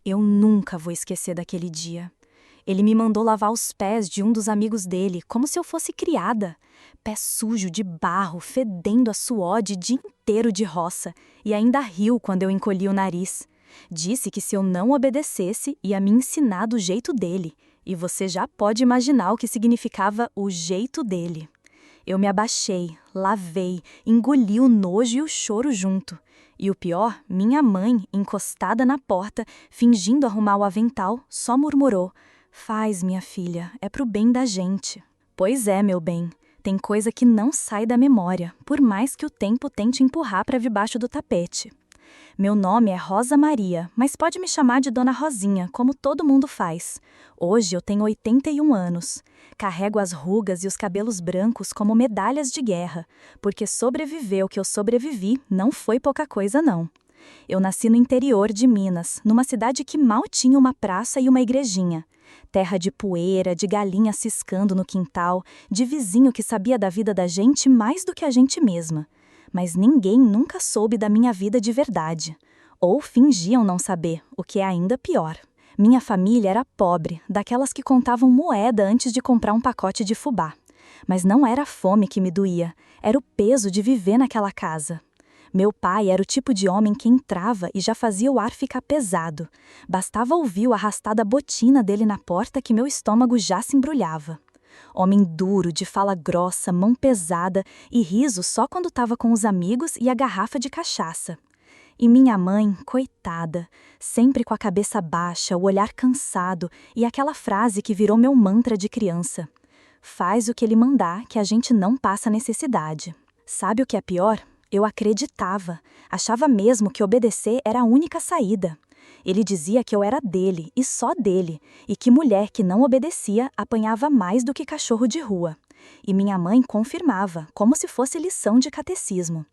Eu nunca vou esquecer daquele dia. Ele me mandou lavar os pés de um dos amigos dele, como se eu fosse criada. Pé sujo de barro, fedendo a suor de dia inteiro de roça, e ainda riu quando eu encolhi o nariz. Disse que se eu não obedecesse, ia me ensinar do jeito dele, e você já pode imaginar o que significava o jeito dele. Eu me abaixei, lavei, engoli o nojo e o choro junto. E o pior, minha mãe, encostada na porta, fingindo arrumar o avental, só murmurou: "Faz, minha filha, é pro bem da gente." Pois é, meu bem, tem coisa que não sai da memória, por mais que o tempo tente empurrar para debaixo do tapete. Meu nome é Rosa Maria, mas pode me chamar de Dona Rosinha, como todo mundo faz. Hoje eu tenho 81 anos. Carrego as rugas e os cabelos brancos como medalhas de guerra, porque sobreviver o que eu sobrevivi não foi pouca coisa não. Eu nasci no interior de Minas, numa cidade que mal tinha uma praça e uma igrejinha. Terra de poeira, de galinha ciscando no quintal, de vizinho que sabia da vida da gente mais do que a gente mesma. Mas ninguém nunca soube da minha vida de verdade. Ou fingiam não saber, o que é ainda pior. Minha família era pobre, daquelas que contavam moeda antes de comprar um pacote de fubá. Mas não era a fome que me doía, era o peso de viver naquela casa. Meu pai era o tipo de homem que entrava e já fazia o ar ficar pesado. Bastava ouvir o arrastar da botina dele na porta que meu estômago já se embrulhava. Homem duro, de fala grossa, mão pesada e riso só quando estava com os amigos e a garrafa de cachaça. E minha mãe, coitada, sempre com a cabeça baixa, o olhar cansado e aquela frase que virou meu mantra de criança: "Faz o que ele mandar, que a gente não passa necessidade." Sabe o que é pior? Eu acreditava, achava mesmo que obedecer era a única saída. Ele dizia que eu era dele e só dele, e que mulher que não obedecia apanhava mais do que cachorro de rua. E minha mãe confirmava, como se fosse lição de catecismo.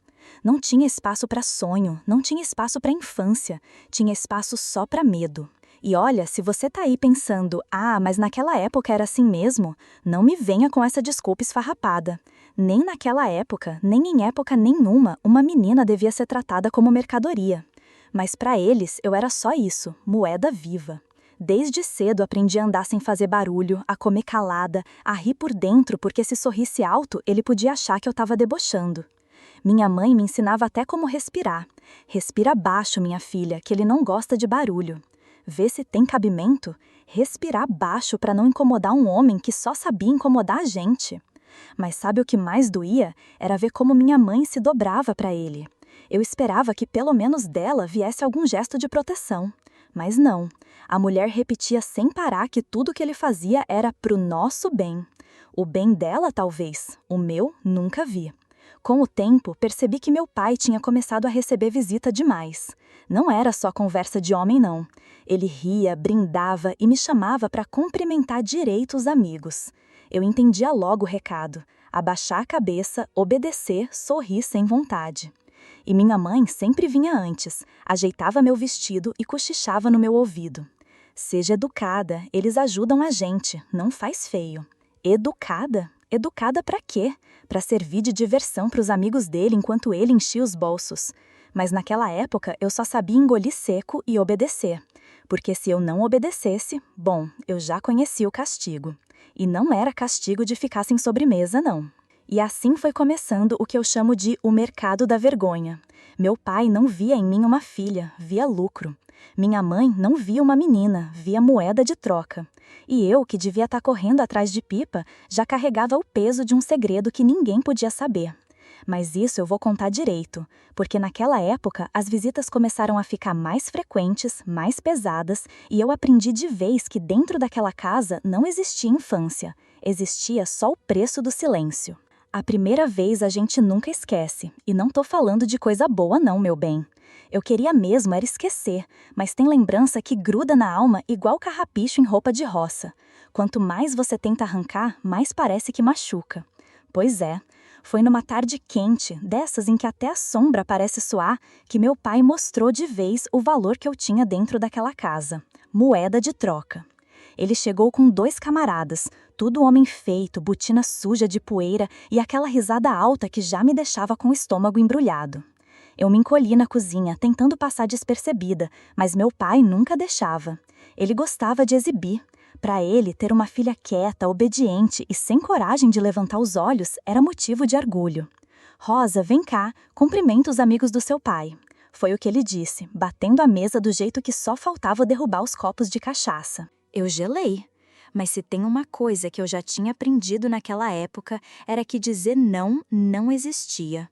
Não tinha espaço para sonho, não tinha espaço para infância, tinha espaço só para medo. E olha, se você tá aí pensando: "Ah, mas naquela época era assim mesmo", não me venha com essa desculpa esfarrapada. Nem naquela época, nem em época nenhuma, uma menina devia ser tratada como mercadoria. Mas para eles, eu era só isso, moeda viva. Desde cedo aprendi a andar sem fazer barulho, a comer calada, a rir por dentro porque se sorrisse alto, ele podia achar que eu estava debochando. Minha mãe me ensinava até como respirar. "Respira baixo, minha filha, que ele não gosta de barulho." Vê se tem cabimento? Respirar baixo para não incomodar um homem que só sabia incomodar a gente. Mas sabe o que mais doía? Era ver como minha mãe se dobrava para ele. Eu esperava que pelo menos dela viesse algum gesto de proteção. Mas não. A mulher repetia sem parar que tudo que ele fazia era pro nosso bem. O bem dela, talvez. O meu, nunca vi. Com o tempo, percebi que meu pai tinha começado a receber visita demais. Não era só conversa de homem, não. Ele ria, brindava e me chamava para cumprimentar direito os amigos. Eu entendia logo o recado: abaixar a cabeça, obedecer, sorrir sem vontade. E minha mãe sempre vinha antes, ajeitava meu vestido e cochichava no meu ouvido: "Seja educada, eles ajudam a gente, não faz feio." Educada? Educada para quê? Para servir de diversão para os amigos dele enquanto ele enchia os bolsos. Mas naquela época eu só sabia engolir seco e obedecer. Porque se eu não obedecesse, bom, eu já conhecia o castigo. E não era castigo de ficar sem sobremesa, não. E assim foi começando o que eu chamo de o mercado da vergonha. Meu pai não via em mim uma filha, via lucro. Minha mãe não via uma menina, via moeda de troca. E eu, que devia estar correndo atrás de pipa, já carregava o peso de um segredo que ninguém podia saber. Mas isso eu vou contar direito, porque naquela época as visitas começaram a ficar mais frequentes, mais pesadas, e eu aprendi de vez que dentro daquela casa não existia infância, existia só o preço do silêncio. A primeira vez a gente nunca esquece, e não tô falando de coisa boa não, meu bem. Eu queria mesmo era esquecer, mas tem lembrança que gruda na alma igual carrapicho em roupa de roça. Quanto mais você tenta arrancar, mais parece que machuca. Pois é, foi numa tarde quente, dessas em que até a sombra parece suar, que meu pai mostrou de vez o valor que eu tinha dentro daquela casa. Moeda de troca. Ele chegou com 2 camaradas, tudo homem feito, botina suja de poeira e aquela risada alta que já me deixava com o estômago embrulhado. Eu me encolhi na cozinha, tentando passar despercebida, mas meu pai nunca deixava. Ele gostava de exibir. Para ele, ter uma filha quieta, obediente e sem coragem de levantar os olhos era motivo de orgulho. Rosa, vem cá, cumprimenta os amigos do seu pai. Foi o que ele disse, batendo a mesa do jeito que só faltava derrubar os copos de cachaça. Eu gelei. Mas se tem uma coisa que eu já tinha aprendido naquela época, era que dizer não não existia.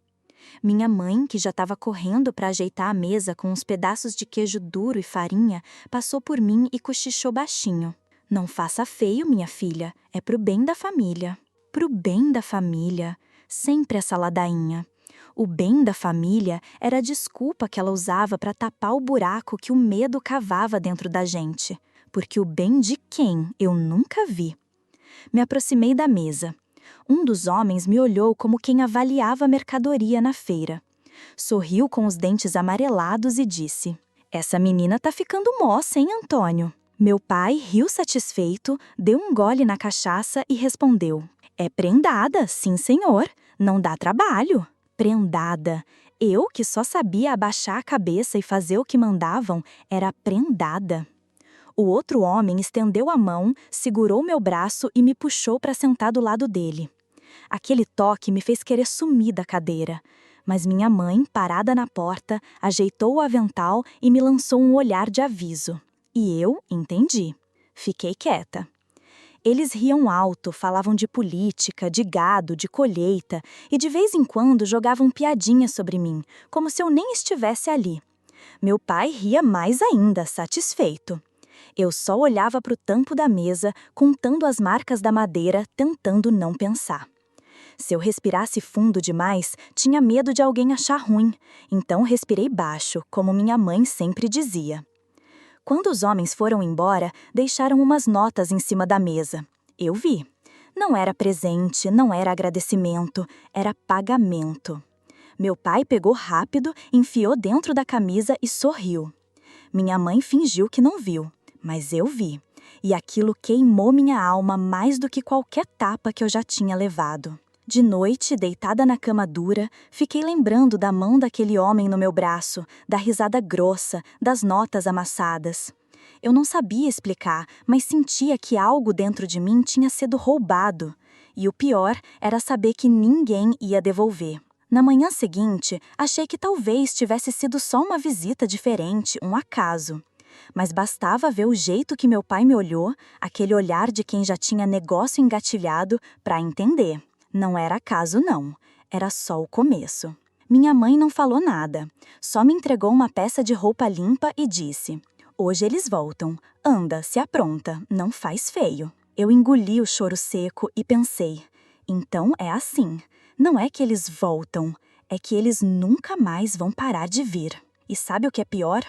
Minha mãe, que já estava correndo para ajeitar a mesa com uns pedaços de queijo duro e farinha, passou por mim e cochichou baixinho. Não faça feio, minha filha, é pro bem da família. Pro bem da família. Sempre essa ladainha. O bem da família era a desculpa que ela usava para tapar o buraco que o medo cavava dentro da gente. Porque o bem de quem eu nunca vi. Me aproximei da mesa. Um dos homens me olhou como quem avaliava a mercadoria na feira. Sorriu com os dentes amarelados e disse: "Essa menina tá ficando moça, hein, Antônio?" Meu pai riu satisfeito, deu um gole na cachaça e respondeu: "É prendada, sim senhor, não dá trabalho." Prendada. Eu, que só sabia abaixar a cabeça e fazer o que mandavam, era prendada. O outro homem estendeu a mão, segurou meu braço e me puxou para sentar do lado dele. Aquele toque me fez querer sumir da cadeira, mas minha mãe, parada na porta, ajeitou o avental e me lançou um olhar de aviso. E eu entendi. Fiquei quieta. Eles riam alto, falavam de política, de gado, de colheita e de vez em quando jogavam piadinhas sobre mim, como se eu nem estivesse ali. Meu pai ria mais ainda, satisfeito. Eu só olhava para o tampo da mesa, contando as marcas da madeira, tentando não pensar. Se eu respirasse fundo demais, tinha medo de alguém achar ruim, então respirei baixo, como minha mãe sempre dizia. Quando os homens foram embora, deixaram umas notas em cima da mesa. Eu vi. Não era presente, não era agradecimento, era pagamento. Meu pai pegou rápido, enfiou dentro da camisa e sorriu. Minha mãe fingiu que não viu. Mas eu vi, e aquilo queimou minha alma mais do que qualquer tapa que eu já tinha levado. De noite, deitada na cama dura, fiquei lembrando da mão daquele homem no meu braço, da risada grossa, das notas amassadas. Eu não sabia explicar, mas sentia que algo dentro de mim tinha sido roubado. E o pior era saber que ninguém ia devolver. Na manhã seguinte, achei que talvez tivesse sido só uma visita diferente, um acaso. Mas bastava ver o jeito que meu pai me olhou, aquele olhar de quem já tinha negócio engatilhado, para entender. Não era acaso, não. Era só o começo. Minha mãe não falou nada. Só me entregou uma peça de roupa limpa e disse: "Hoje eles voltam. Anda, se apronta. Não faz feio." Eu engoli o choro seco e pensei: então é assim. Não é que eles voltam, é que eles nunca mais vão parar de vir. E sabe o que é pior?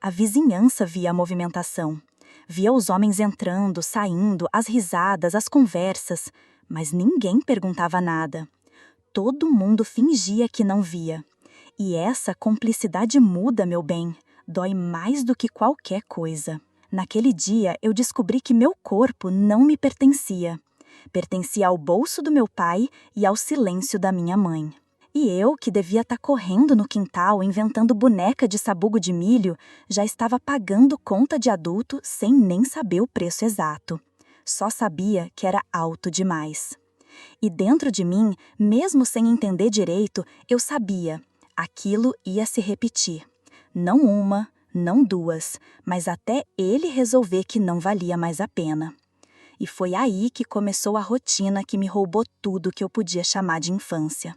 A vizinhança via a movimentação. Via os homens entrando, saindo, as risadas, as conversas. Mas ninguém perguntava nada. Todo mundo fingia que não via. E essa cumplicidade muda, meu bem, dói mais do que qualquer coisa. Naquele dia, eu descobri que meu corpo não me pertencia. Pertencia ao bolso do meu pai e ao silêncio da minha mãe. E eu, que devia estar correndo no quintal, inventando boneca de sabugo de milho, já estava pagando conta de adulto sem nem saber o preço exato. Só sabia que era alto demais. E dentro de mim, mesmo sem entender direito, eu sabia, aquilo ia se repetir. Não uma, não duas, mas até ele resolver que não valia mais a pena. E foi aí que começou a rotina que me roubou tudo que eu podia chamar de infância.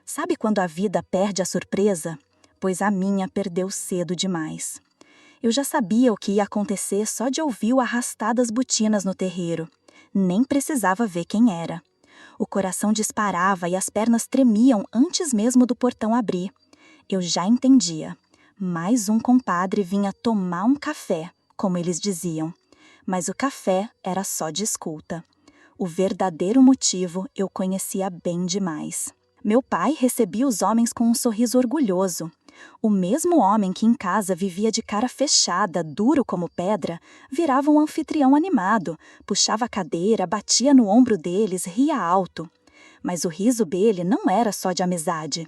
Sabe quando a vida perde a surpresa? Pois a minha perdeu cedo demais. Eu já sabia o que ia acontecer só de ouvir o arrastar das botinas no terreiro. Nem precisava ver quem era. O coração disparava e as pernas tremiam antes mesmo do portão abrir. Eu já entendia. Mais um compadre vinha tomar um café, como eles diziam. Mas o café era só de escuta. O verdadeiro motivo eu conhecia bem demais. Meu pai recebia os homens com um sorriso orgulhoso. O mesmo homem que em casa vivia de cara fechada, duro como pedra, virava um anfitrião animado, puxava a cadeira, batia no ombro deles, ria alto. Mas o riso dele não era só de amizade.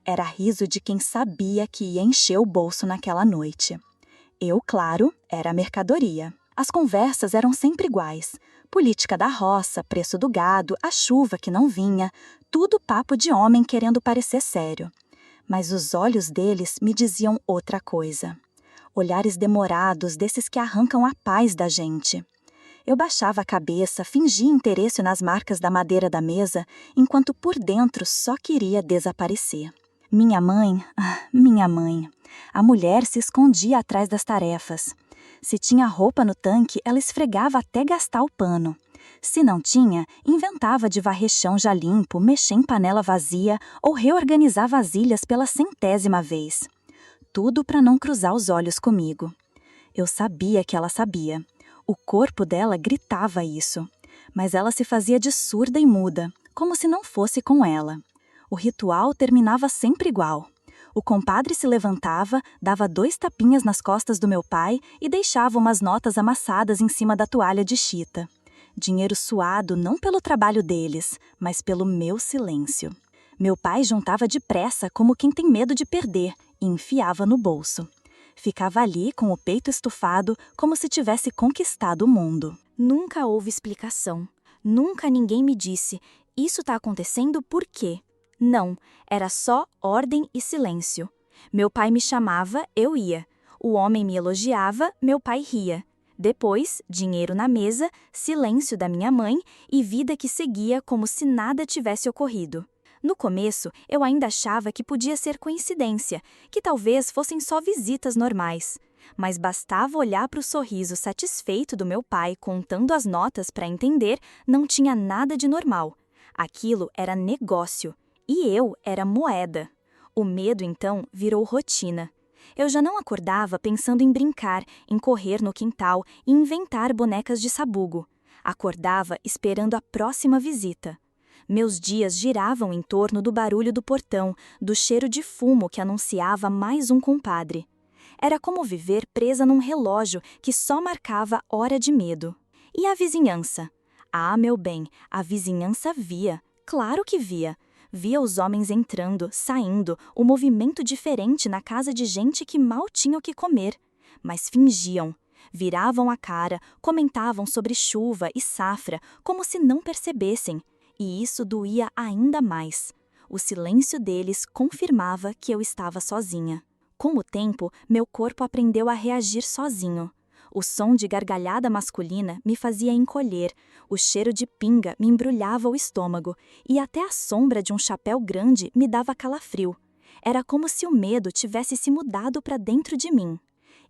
Era riso de quem sabia que ia encher o bolso naquela noite. Eu, claro, era a mercadoria. As conversas eram sempre iguais. Política da roça, preço do gado, a chuva que não vinha, tudo papo de homem querendo parecer sério. Mas os olhos deles me diziam outra coisa. Olhares demorados, desses que arrancam a paz da gente. Eu baixava a cabeça, fingia interesse nas marcas da madeira da mesa, enquanto por dentro só queria desaparecer. Minha mãe. A mulher se escondia atrás das tarefas. Se tinha roupa no tanque, ela esfregava até gastar o pano. Se não tinha, inventava de varrer chão já limpo, mexer em panela vazia ou reorganizar vasilhas pela 100ª vez. Tudo para não cruzar os olhos comigo. Eu sabia que ela sabia. O corpo dela gritava isso, mas ela se fazia de surda e muda, como se não fosse com ela. O ritual terminava sempre igual. O compadre se levantava, dava 2 tapinhas nas costas do meu pai e deixava umas notas amassadas em cima da toalha de chita. Dinheiro suado não pelo trabalho deles, mas pelo meu silêncio. Meu pai juntava depressa como quem tem medo de perder e enfiava no bolso. Ficava ali com o peito estufado, como se tivesse conquistado o mundo. Nunca houve explicação. Nunca ninguém me disse, isso está acontecendo por quê? Não, era só ordem e silêncio. Meu pai me chamava, eu ia. O homem me elogiava, meu pai ria. Depois, dinheiro na mesa, silêncio da minha mãe e vida que seguia como se nada tivesse ocorrido. No começo, eu ainda achava que podia ser coincidência, que talvez fossem só visitas normais. Mas bastava olhar para o sorriso satisfeito do meu pai contando as notas para entender, não tinha nada de normal. Aquilo era negócio. E eu era moeda. O medo, então, virou rotina. Eu já não acordava pensando em brincar, em correr no quintal e inventar bonecas de sabugo. Acordava esperando a próxima visita. Meus dias giravam em torno do barulho do portão, do cheiro de fumo que anunciava mais um compadre. Era como viver presa num relógio que só marcava hora de medo. E a vizinhança? Ah, meu bem, a vizinhança via. Claro que via. Via os homens entrando, saindo, o movimento diferente na casa de gente que mal tinha o que comer. Mas fingiam. Viravam a cara, comentavam sobre chuva e safra, como se não percebessem. E isso doía ainda mais. O silêncio deles confirmava que eu estava sozinha. Com o tempo, meu corpo aprendeu a reagir sozinho. O som de gargalhada masculina me fazia encolher, o cheiro de pinga me embrulhava o estômago e até a sombra de um chapéu grande me dava calafrio. Era como se o medo tivesse se mudado para dentro de mim.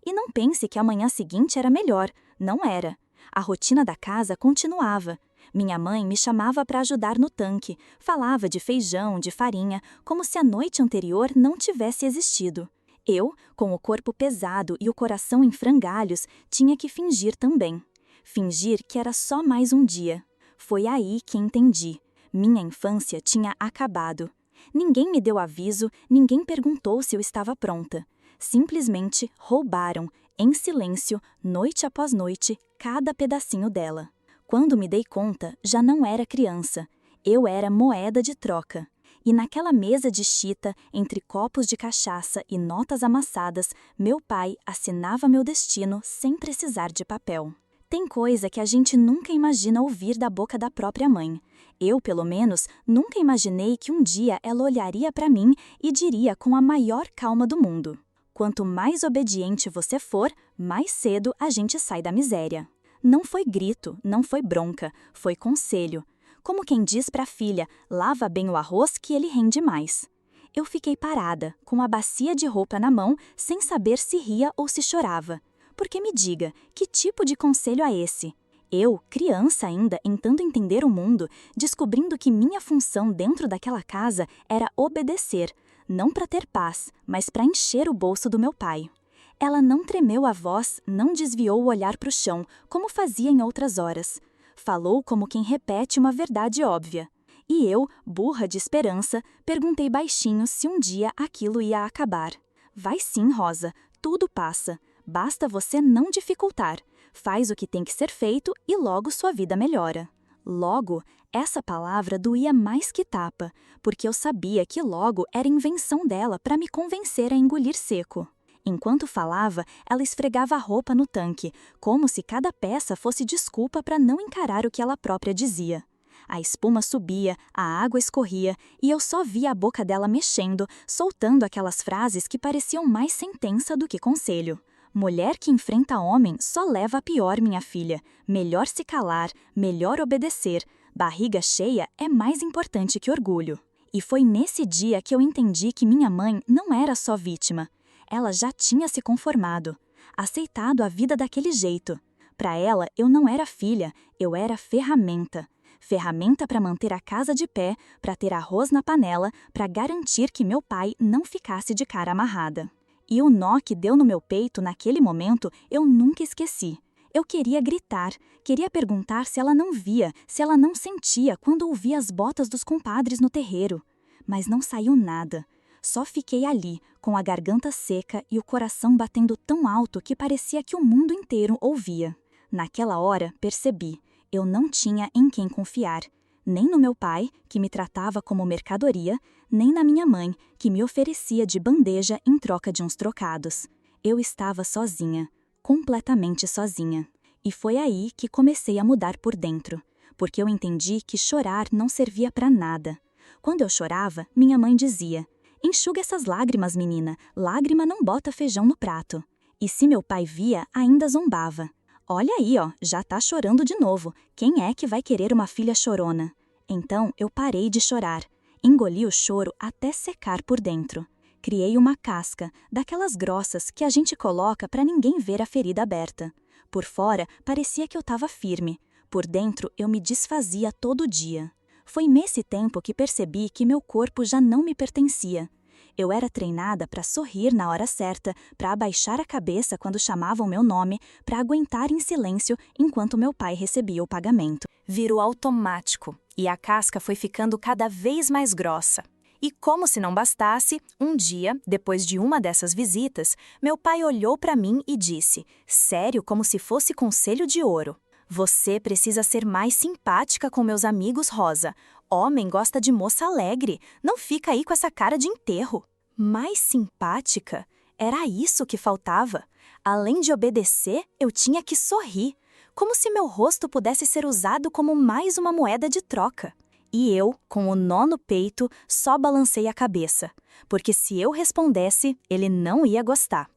E não pense que a manhã seguinte era melhor, não era. A rotina da casa continuava. Minha mãe me chamava para ajudar no tanque, falava de feijão, de farinha, como se a noite anterior não tivesse existido. Eu, com o corpo pesado e o coração em frangalhos, tinha que fingir também. Fingir que era só mais um dia. Foi aí que entendi. Minha infância tinha acabado. Ninguém me deu aviso, ninguém perguntou se eu estava pronta. Simplesmente roubaram, em silêncio, noite após noite, cada pedacinho dela. Quando me dei conta, já não era criança. Eu era moeda de troca. E naquela mesa de chita, entre copos de cachaça e notas amassadas, meu pai assinava meu destino sem precisar de papel. Tem coisa que a gente nunca imagina ouvir da boca da própria mãe. Eu, pelo menos, nunca imaginei que um dia ela olharia para mim e diria com a maior calma do mundo: quanto mais obediente você for, mais cedo a gente sai da miséria. Não foi grito, não foi bronca, foi conselho. Como quem diz para a filha, lava bem o arroz que ele rende mais. Eu fiquei parada, com a bacia de roupa na mão, sem saber se ria ou se chorava. Porque me diga, que tipo de conselho é esse? Eu, criança ainda, tentando entender o mundo, descobrindo que minha função dentro daquela casa era obedecer, não para ter paz, mas para encher o bolso do meu pai. Ela não tremeu a voz, não desviou o olhar para o chão, como fazia em outras horas. Falou como quem repete uma verdade óbvia. E eu, burra de esperança, perguntei baixinho se um dia aquilo ia acabar. Vai sim, Rosa, tudo passa. Basta você não dificultar. Faz o que tem que ser feito e logo sua vida melhora. Logo, essa palavra doía mais que tapa, porque eu sabia que logo era invenção dela para me convencer a engolir seco. Enquanto falava, ela esfregava a roupa no tanque, como se cada peça fosse desculpa para não encarar o que ela própria dizia. A espuma subia, a água escorria, e eu só via a boca dela mexendo, soltando aquelas frases que pareciam mais sentença do que conselho. Mulher que enfrenta homem só leva a pior, minha filha. Melhor se calar, melhor obedecer. Barriga cheia é mais importante que orgulho. E foi nesse dia que eu entendi que minha mãe não era só vítima. Ela já tinha se conformado, aceitado a vida daquele jeito. Para ela, eu não era filha, eu era ferramenta. Ferramenta para manter a casa de pé, para ter arroz na panela, para garantir que meu pai não ficasse de cara amarrada. E o nó que deu no meu peito naquele momento eu nunca esqueci. Eu queria gritar, queria perguntar se ela não via, se ela não sentia quando ouvia as botas dos compadres no terreiro. Mas não saiu nada. Só fiquei ali, com a garganta seca e o coração batendo tão alto que parecia que o mundo inteiro ouvia. Naquela hora, percebi. Eu não tinha em quem confiar, nem no meu pai, que me tratava como mercadoria, nem na minha mãe, que me oferecia de bandeja em troca de uns trocados. Eu estava sozinha, completamente sozinha. E foi aí que comecei a mudar por dentro, porque eu entendi que chorar não servia para nada. Quando eu chorava, minha mãe dizia: "Enxuga essas lágrimas, menina, lágrima não bota feijão no prato." E se meu pai via, ainda zombava. "Olha aí, ó, já tá chorando de novo. Quem é que vai querer uma filha chorona?" Então eu parei de chorar. Engoli o choro até secar por dentro. Criei uma casca, daquelas grossas que a gente coloca para ninguém ver a ferida aberta. Por fora, parecia que eu estava firme. Por dentro, eu me desfazia todo dia. Foi nesse tempo que percebi que meu corpo já não me pertencia. Eu era treinada para sorrir na hora certa, para abaixar a cabeça quando chamavam meu nome, para aguentar em silêncio enquanto meu pai recebia o pagamento. Virou automático, e a casca foi ficando cada vez mais grossa. E como se não bastasse, um dia, depois de uma dessas visitas, meu pai olhou para mim e disse, sério, como se fosse conselho de ouro: "Você precisa ser mais simpática com meus amigos, Rosa. Homem gosta de moça alegre, não fica aí com essa cara de enterro." Mais simpática? Era isso que faltava. Além de obedecer, eu tinha que sorrir, como se meu rosto pudesse ser usado como mais uma moeda de troca. E eu, com o nó no peito, só balancei a cabeça, porque se eu respondesse, ele não ia gostar.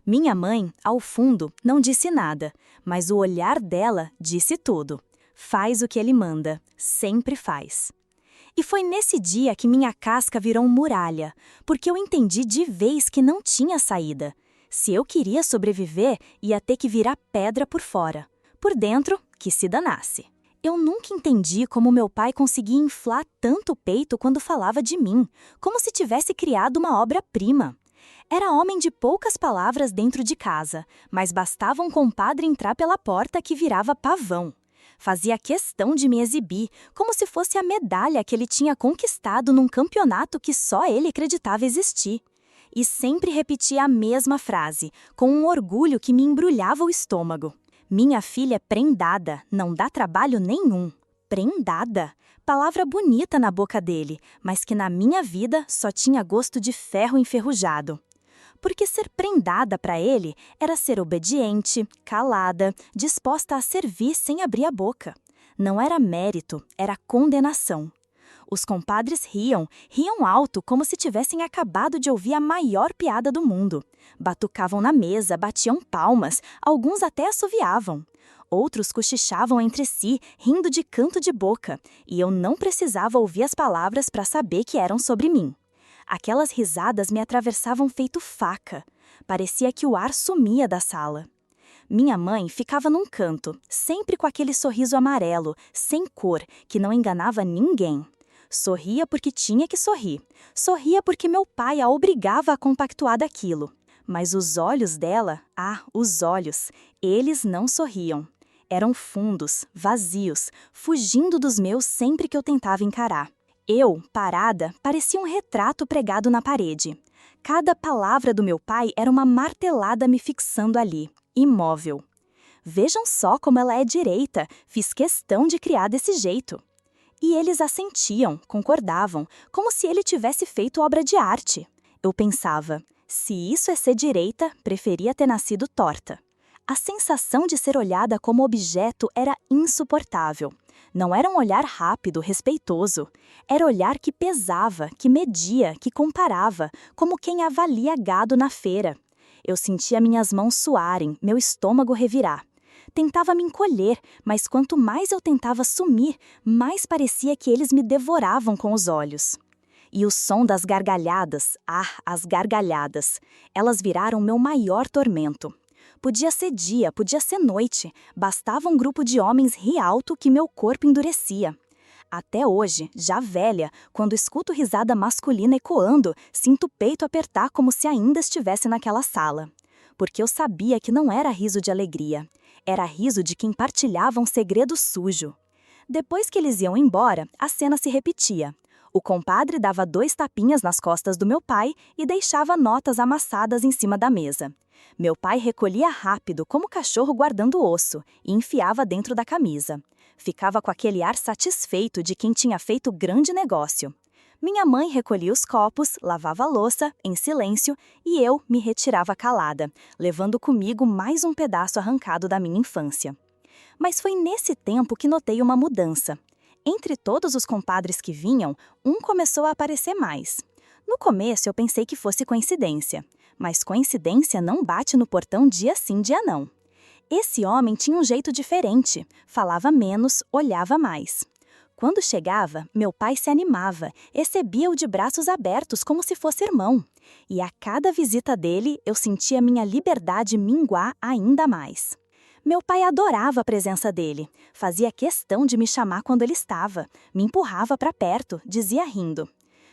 Minha mãe, ao fundo, não disse nada, mas o olhar dela disse tudo. Faz o que ele manda, sempre faz. E foi nesse dia que minha casca virou muralha, porque eu entendi de vez que não tinha saída. Se eu queria sobreviver, ia ter que virar pedra por fora. Por dentro, que se danasse. Eu nunca entendi como meu pai conseguia inflar tanto o peito quando falava de mim, como se tivesse criado uma obra-prima. Era homem de poucas palavras dentro de casa, mas bastava um compadre entrar pela porta que virava pavão. Fazia questão de me exibir, como se fosse a medalha que ele tinha conquistado num campeonato que só ele acreditava existir. E sempre repetia a mesma frase, com um orgulho que me embrulhava o estômago. Minha filha é prendada, não dá trabalho nenhum. Prendada? Palavra bonita na boca dele, mas que na minha vida só tinha gosto de ferro enferrujado. Porque ser prendada para ele era ser obediente, calada, disposta a servir sem abrir a boca. Não era mérito, era condenação. Os compadres riam alto como se tivessem acabado de ouvir a maior piada do mundo. Batucavam na mesa, batiam palmas, alguns até assoviavam. Outros cochichavam entre si, rindo de canto de boca, e eu não precisava ouvir as palavras para saber que eram sobre mim. Aquelas risadas me atravessavam feito faca. Parecia que o ar sumia da sala. Minha mãe ficava num canto, sempre com aquele sorriso amarelo, sem cor, que não enganava ninguém. Sorria porque tinha que sorrir. Sorria porque meu pai a obrigava a compactuar daquilo. Mas os olhos dela, os olhos, eles não sorriam. Eram fundos, vazios, fugindo dos meus sempre que eu tentava encarar. Eu, parada, parecia um retrato pregado na parede. Cada palavra do meu pai era uma martelada me fixando ali, imóvel. Vejam só como ela é direita, fiz questão de criar desse jeito. E eles assentiam, concordavam, como se ele tivesse feito obra de arte. Eu pensava, se isso é ser direita, preferia ter nascido torta. A sensação de ser olhada como objeto era insuportável. Não era um olhar rápido, respeitoso. Era olhar que pesava, que media, que comparava, como quem avalia gado na feira. Eu sentia minhas mãos suarem, meu estômago revirar. Tentava me encolher, mas quanto mais eu tentava sumir, mais parecia que eles me devoravam com os olhos. E o som das gargalhadas, as gargalhadas, elas viraram meu maior tormento. Podia ser dia, podia ser noite, bastava um grupo de homens rir alto que meu corpo endurecia. Até hoje, já velha, quando escuto risada masculina ecoando, sinto o peito apertar como se ainda estivesse naquela sala. Porque eu sabia que não era riso de alegria. Era riso de quem partilhava um segredo sujo. Depois que eles iam embora, a cena se repetia. O compadre dava 2 tapinhas nas costas do meu pai e deixava notas amassadas em cima da mesa. Meu pai recolhia rápido, como cachorro guardando osso, e enfiava dentro da camisa. Ficava com aquele ar satisfeito de quem tinha feito grande negócio. Minha mãe recolhia os copos, lavava a louça, em silêncio, e eu me retirava calada, levando comigo mais um pedaço arrancado da minha infância. Mas foi nesse tempo que notei uma mudança. Entre todos os compadres que vinham, um começou a aparecer mais. No começo eu pensei que fosse coincidência, mas coincidência não bate no portão dia sim, dia não. Esse homem tinha um jeito diferente, falava menos, olhava mais. Quando chegava, meu pai se animava, recebia-o de braços abertos como se fosse irmão. E a cada visita dele, eu sentia minha liberdade minguar ainda mais. Meu pai adorava a presença dele, fazia questão de me chamar quando ele estava, me empurrava para perto, dizia rindo.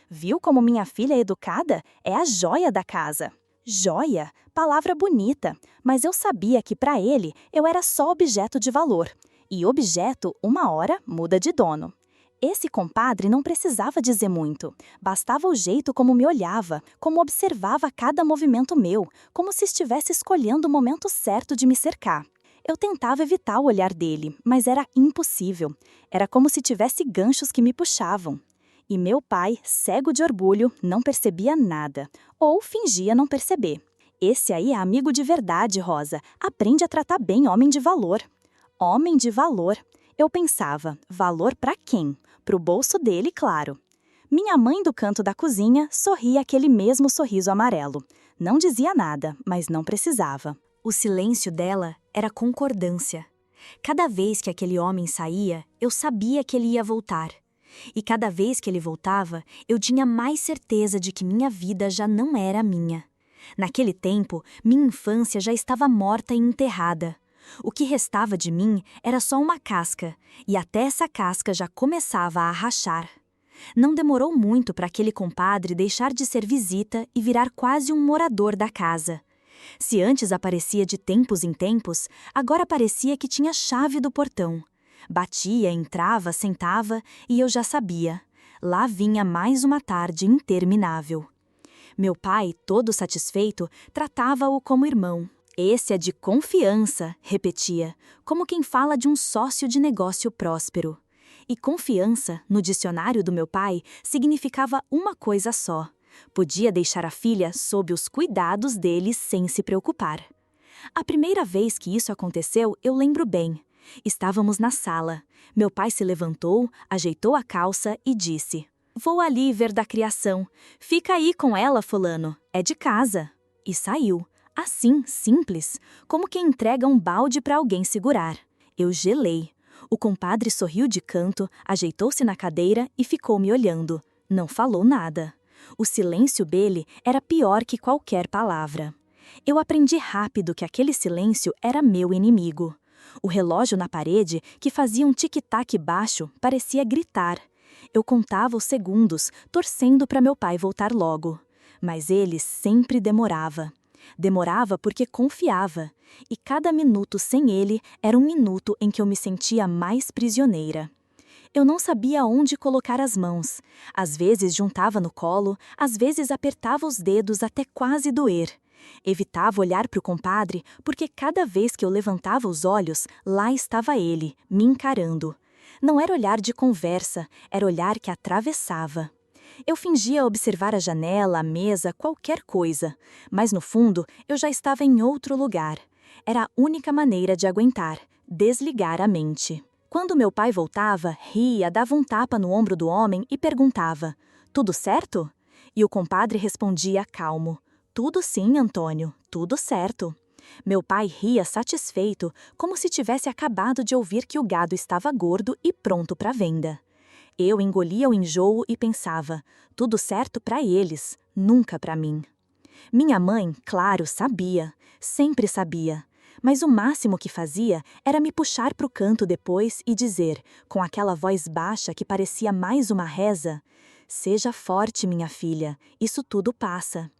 Viu como minha filha é educada? É a joia da casa. Joia? Palavra bonita, mas eu sabia que para ele eu era só objeto de valor. E objeto, uma hora, muda de dono. Esse compadre não precisava dizer muito. Bastava o jeito como me olhava, como observava cada movimento meu, como se estivesse escolhendo o momento certo de me cercar. Eu tentava evitar o olhar dele, mas era impossível. Era como se tivesse ganchos que me puxavam. E meu pai, cego de orgulho, não percebia nada, ou fingia não perceber. Esse aí é amigo de verdade, Rosa. Aprende a tratar bem homem de valor. Homem de valor. Eu pensava, valor para quem? Pro bolso dele, claro. Minha mãe do canto da cozinha sorria aquele mesmo sorriso amarelo. Não dizia nada, mas não precisava. O silêncio dela era concordância. Cada vez que aquele homem saía, eu sabia que ele ia voltar. E cada vez que ele voltava, eu tinha mais certeza de que minha vida já não era minha. Naquele tempo, minha infância já estava morta e enterrada. O que restava de mim era só uma casca, e até essa casca já começava a rachar. Não demorou muito para aquele compadre deixar de ser visita e virar quase um morador da casa. Se antes aparecia de tempos em tempos, agora parecia que tinha chave do portão. Batia, entrava, sentava e eu já sabia. Lá vinha mais uma tarde interminável. Meu pai, todo satisfeito, tratava-o como irmão. Esse é de confiança, repetia, como quem fala de um sócio de negócio próspero. E confiança, no dicionário do meu pai, significava uma coisa só. Podia deixar a filha sob os cuidados dele sem se preocupar. A primeira vez que isso aconteceu, eu lembro bem. Estávamos na sala. Meu pai se levantou, ajeitou a calça e disse: "Vou ali ver da criação. Fica aí com ela, fulano. É de casa." E saiu. Assim, simples, como quem entrega um balde para alguém segurar. Eu gelei. O compadre sorriu de canto, ajeitou-se na cadeira e ficou me olhando. Não falou nada. O silêncio dele era pior que qualquer palavra. Eu aprendi rápido que aquele silêncio era meu inimigo. O relógio na parede, que fazia um tic-tac baixo, parecia gritar. Eu contava os segundos, torcendo para meu pai voltar logo. Mas ele sempre demorava. Demorava porque confiava, e cada minuto sem ele era um minuto em que eu me sentia mais prisioneira. Eu não sabia onde colocar as mãos. Às vezes juntava no colo, às vezes apertava os dedos até quase doer. Evitava olhar para o compadre porque cada vez que eu levantava os olhos, lá estava ele, me encarando. Não era olhar de conversa, era olhar que atravessava. Eu fingia observar a janela, a mesa, qualquer coisa, mas no fundo eu já estava em outro lugar. Era a única maneira de aguentar, desligar a mente. Quando meu pai voltava, ria, dava um tapa no ombro do homem e perguntava: "Tudo certo?" E o compadre respondia calmo: "Tudo sim, Antônio, tudo certo." Meu pai ria satisfeito, como se tivesse acabado de ouvir que o gado estava gordo e pronto para venda. Eu engolia o enjoo e pensava: tudo certo para eles, nunca para mim. Minha mãe, claro, sabia, sempre sabia. Mas o máximo que fazia era me puxar para o canto depois e dizer, com aquela voz baixa que parecia mais uma reza: "Seja forte, minha filha, isso tudo passa."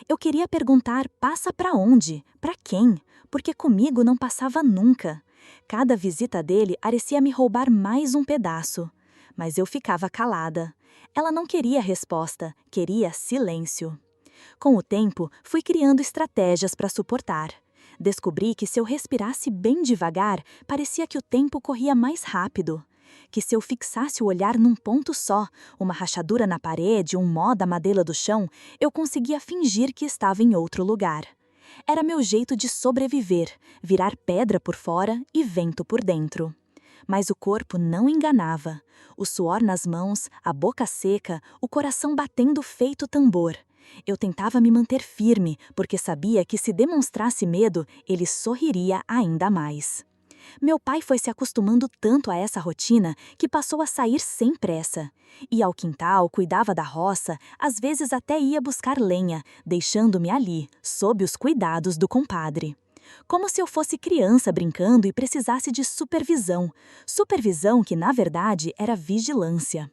Eu queria perguntar: passa para onde? Para quem? Porque comigo não passava nunca. Cada visita dele parecia me roubar mais um pedaço. Mas eu ficava calada. Ela não queria resposta, queria silêncio. Com o tempo, fui criando estratégias para suportar. Descobri que se eu respirasse bem devagar, parecia que o tempo corria mais rápido. Que se eu fixasse o olhar num ponto só, uma rachadura na parede, um nó da madeira do chão, eu conseguia fingir que estava em outro lugar. Era meu jeito de sobreviver, virar pedra por fora e vento por dentro. Mas o corpo não enganava. O suor nas mãos, a boca seca, o coração batendo feito tambor. Eu tentava me manter firme, porque sabia que se demonstrasse medo, ele sorriria ainda mais. Meu pai foi se acostumando tanto a essa rotina que passou a sair sem pressa. Ia ao quintal, cuidava da roça, às vezes até ia buscar lenha, deixando-me ali, sob os cuidados do compadre. Como se eu fosse criança brincando e precisasse de supervisão. Supervisão que, na verdade, era vigilância.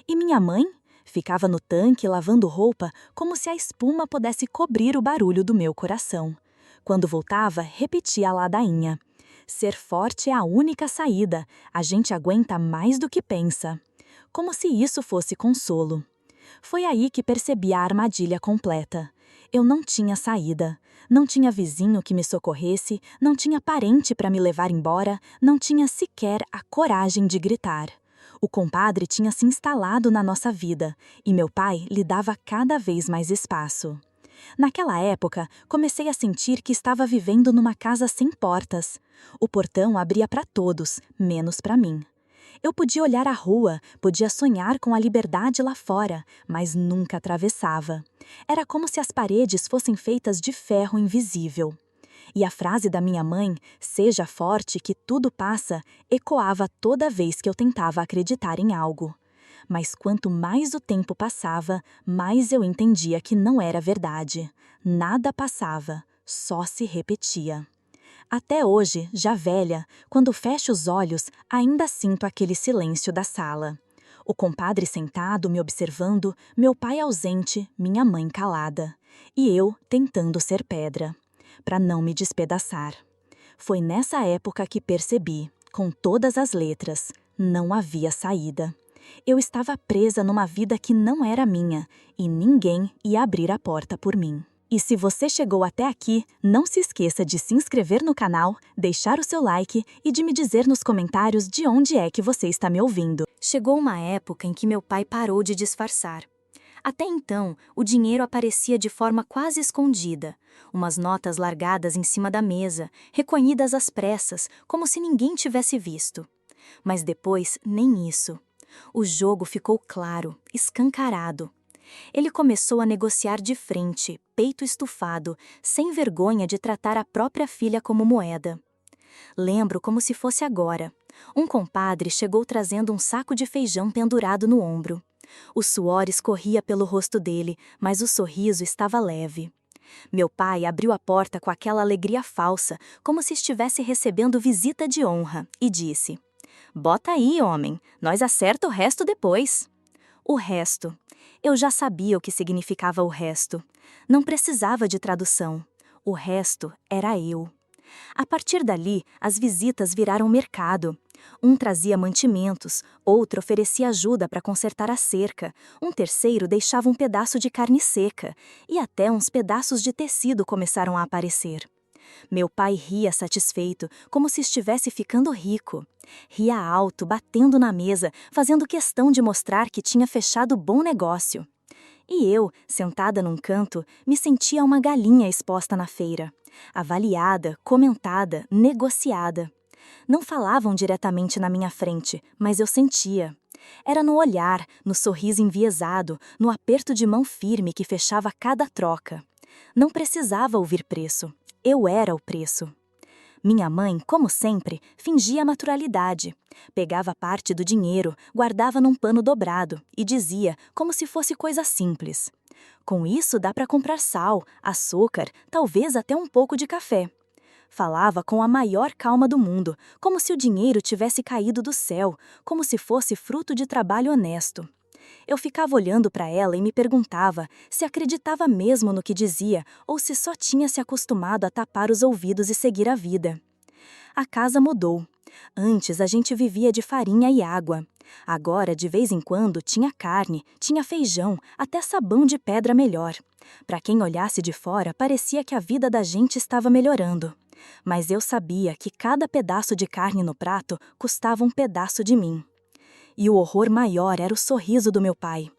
E minha mãe? Ficava no tanque lavando roupa como se a espuma pudesse cobrir o barulho do meu coração. Quando voltava, repetia a ladainha: "Ser forte é a única saída, a gente aguenta mais do que pensa." Como se isso fosse consolo. Foi aí que percebi a armadilha completa. Eu não tinha saída. Não tinha vizinho que me socorresse, não tinha parente para me levar embora, não tinha sequer a coragem de gritar. O compadre tinha se instalado na nossa vida, e meu pai lhe dava cada vez mais espaço. Naquela época, comecei a sentir que estava vivendo numa casa sem portas. O portão abria para todos, menos para mim. Eu podia olhar a rua, podia sonhar com a liberdade lá fora, mas nunca atravessava. Era como se as paredes fossem feitas de ferro invisível. E a frase da minha mãe, "seja forte que tudo passa", ecoava toda vez que eu tentava acreditar em algo. Mas quanto mais o tempo passava, mais eu entendia que não era verdade. Nada passava, só se repetia. Até hoje, já velha, quando fecho os olhos, ainda sinto aquele silêncio da sala. O compadre sentado me observando, meu pai ausente, minha mãe calada. E eu tentando ser pedra, para não me despedaçar. Foi nessa época que percebi, com todas as letras, não havia saída. Eu estava presa numa vida que não era minha, e ninguém ia abrir a porta por mim. E se você chegou até aqui, não se esqueça de se inscrever no canal, deixar o seu like e de me dizer nos comentários de onde é que você está me ouvindo. Chegou uma época em que meu pai parou de disfarçar. Até então, o dinheiro aparecia de forma quase escondida. Umas notas largadas em cima da mesa, recolhidas às pressas, como se ninguém tivesse visto. Mas depois, nem isso. O jogo ficou claro, escancarado. Ele começou a negociar de frente, peito estufado, sem vergonha de tratar a própria filha como moeda. Lembro como se fosse agora. Um compadre chegou trazendo um saco de feijão pendurado no ombro. O suor escorria pelo rosto dele, mas o sorriso estava leve. Meu pai abriu a porta com aquela alegria falsa, como se estivesse recebendo visita de honra, e disse: "Bota aí, homem, nós acerta o resto depois." O resto. Eu já sabia o que significava o resto. Não precisava de tradução. O resto era eu. A partir dali, as visitas viraram mercado. Um trazia mantimentos, outro oferecia ajuda para consertar a cerca, um terceiro deixava um pedaço de carne seca, e até uns pedaços de tecido começaram a aparecer. Meu pai ria satisfeito, como se estivesse ficando rico. Ria alto, batendo na mesa, fazendo questão de mostrar que tinha fechado bom negócio. E eu, sentada num canto, me sentia uma galinha exposta na feira. Avaliada, comentada, negociada. Não falavam diretamente na minha frente, mas eu sentia. Era no olhar, no sorriso enviesado, no aperto de mão firme que fechava cada troca. Não precisava ouvir preço. Eu era o preço. Minha mãe, como sempre, fingia naturalidade. Pegava parte do dinheiro, guardava num pano dobrado e dizia, como se fosse coisa simples: "Com isso dá para comprar sal, açúcar, talvez até um pouco de café." Falava com a maior calma do mundo, como se o dinheiro tivesse caído do céu, como se fosse fruto de trabalho honesto. Eu ficava olhando para ela e me perguntava se acreditava mesmo no que dizia ou se só tinha se acostumado a tapar os ouvidos e seguir a vida. A casa mudou. Antes a gente vivia de farinha e água. Agora, de vez em quando, tinha carne, tinha feijão, até sabão de pedra melhor. Para quem olhasse de fora, parecia que a vida da gente estava melhorando. Mas eu sabia que cada pedaço de carne no prato custava um pedaço de mim. E o horror maior era o sorriso do meu pai.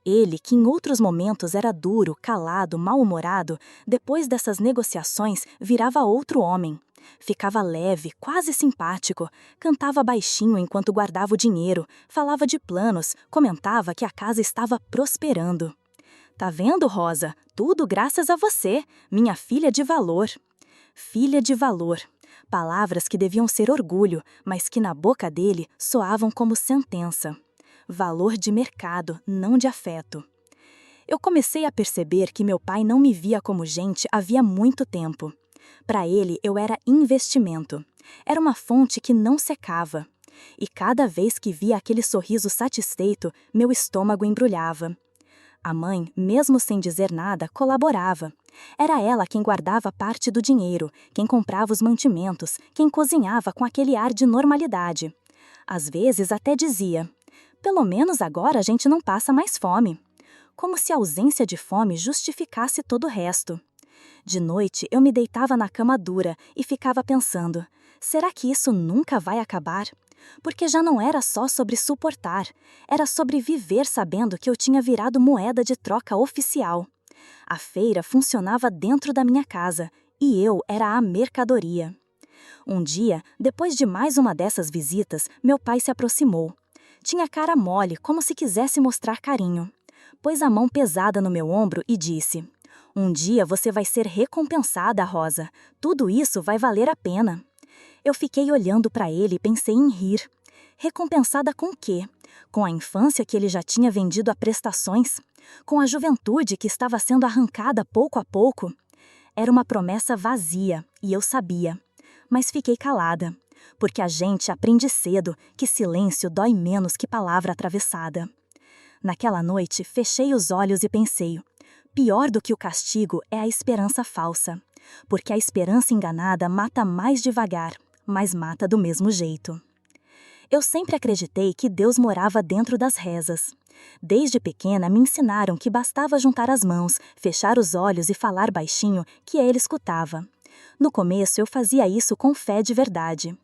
Ele, que em outros momentos era duro, calado, mal-humorado, depois dessas negociações virava outro homem. Ficava leve, quase simpático, cantava baixinho enquanto guardava o dinheiro, falava de planos, comentava que a casa estava prosperando. "Tá vendo, Rosa? Tudo graças a você, minha filha de valor." Filha de valor. Palavras que deviam ser orgulho, mas que na boca dele soavam como sentença. Valor de mercado, não de afeto. Eu comecei a perceber que meu pai não me via como gente havia muito tempo. Para ele, eu era investimento. Era uma fonte que não secava. E cada vez que via aquele sorriso satisfeito, meu estômago embrulhava. A mãe, mesmo sem dizer nada, colaborava. Era ela quem guardava parte do dinheiro, quem comprava os mantimentos, quem cozinhava com aquele ar de normalidade. Às vezes até dizia: "Pelo menos agora a gente não passa mais fome." Como se a ausência de fome justificasse todo o resto. De noite eu me deitava na cama dura e ficava pensando: será que isso nunca vai acabar? Porque já não era só sobre suportar, era sobre viver sabendo que eu tinha virado moeda de troca oficial. A feira funcionava dentro da minha casa e eu era a mercadoria. Um dia, depois de mais uma dessas visitas, meu pai se aproximou. Tinha cara mole, como se quisesse mostrar carinho. Pôs a mão pesada no meu ombro e disse: "Um dia você vai ser recompensada, Rosa. Tudo isso vai valer a pena." Eu fiquei olhando para ele e pensei em rir. Recompensada com o quê? Com a infância que ele já tinha vendido a prestações? Com a juventude que estava sendo arrancada pouco a pouco? Era uma promessa vazia, e eu sabia. Mas fiquei calada, porque a gente aprende cedo que silêncio dói menos que palavra atravessada. Naquela noite, fechei os olhos e pensei: pior do que o castigo é a esperança falsa, porque a esperança enganada mata mais devagar, mas mata do mesmo jeito. Eu sempre acreditei que Deus morava dentro das rezas. Desde pequena me ensinaram que bastava juntar as mãos, fechar os olhos e falar baixinho que ele escutava. No começo eu fazia isso com fé de verdade.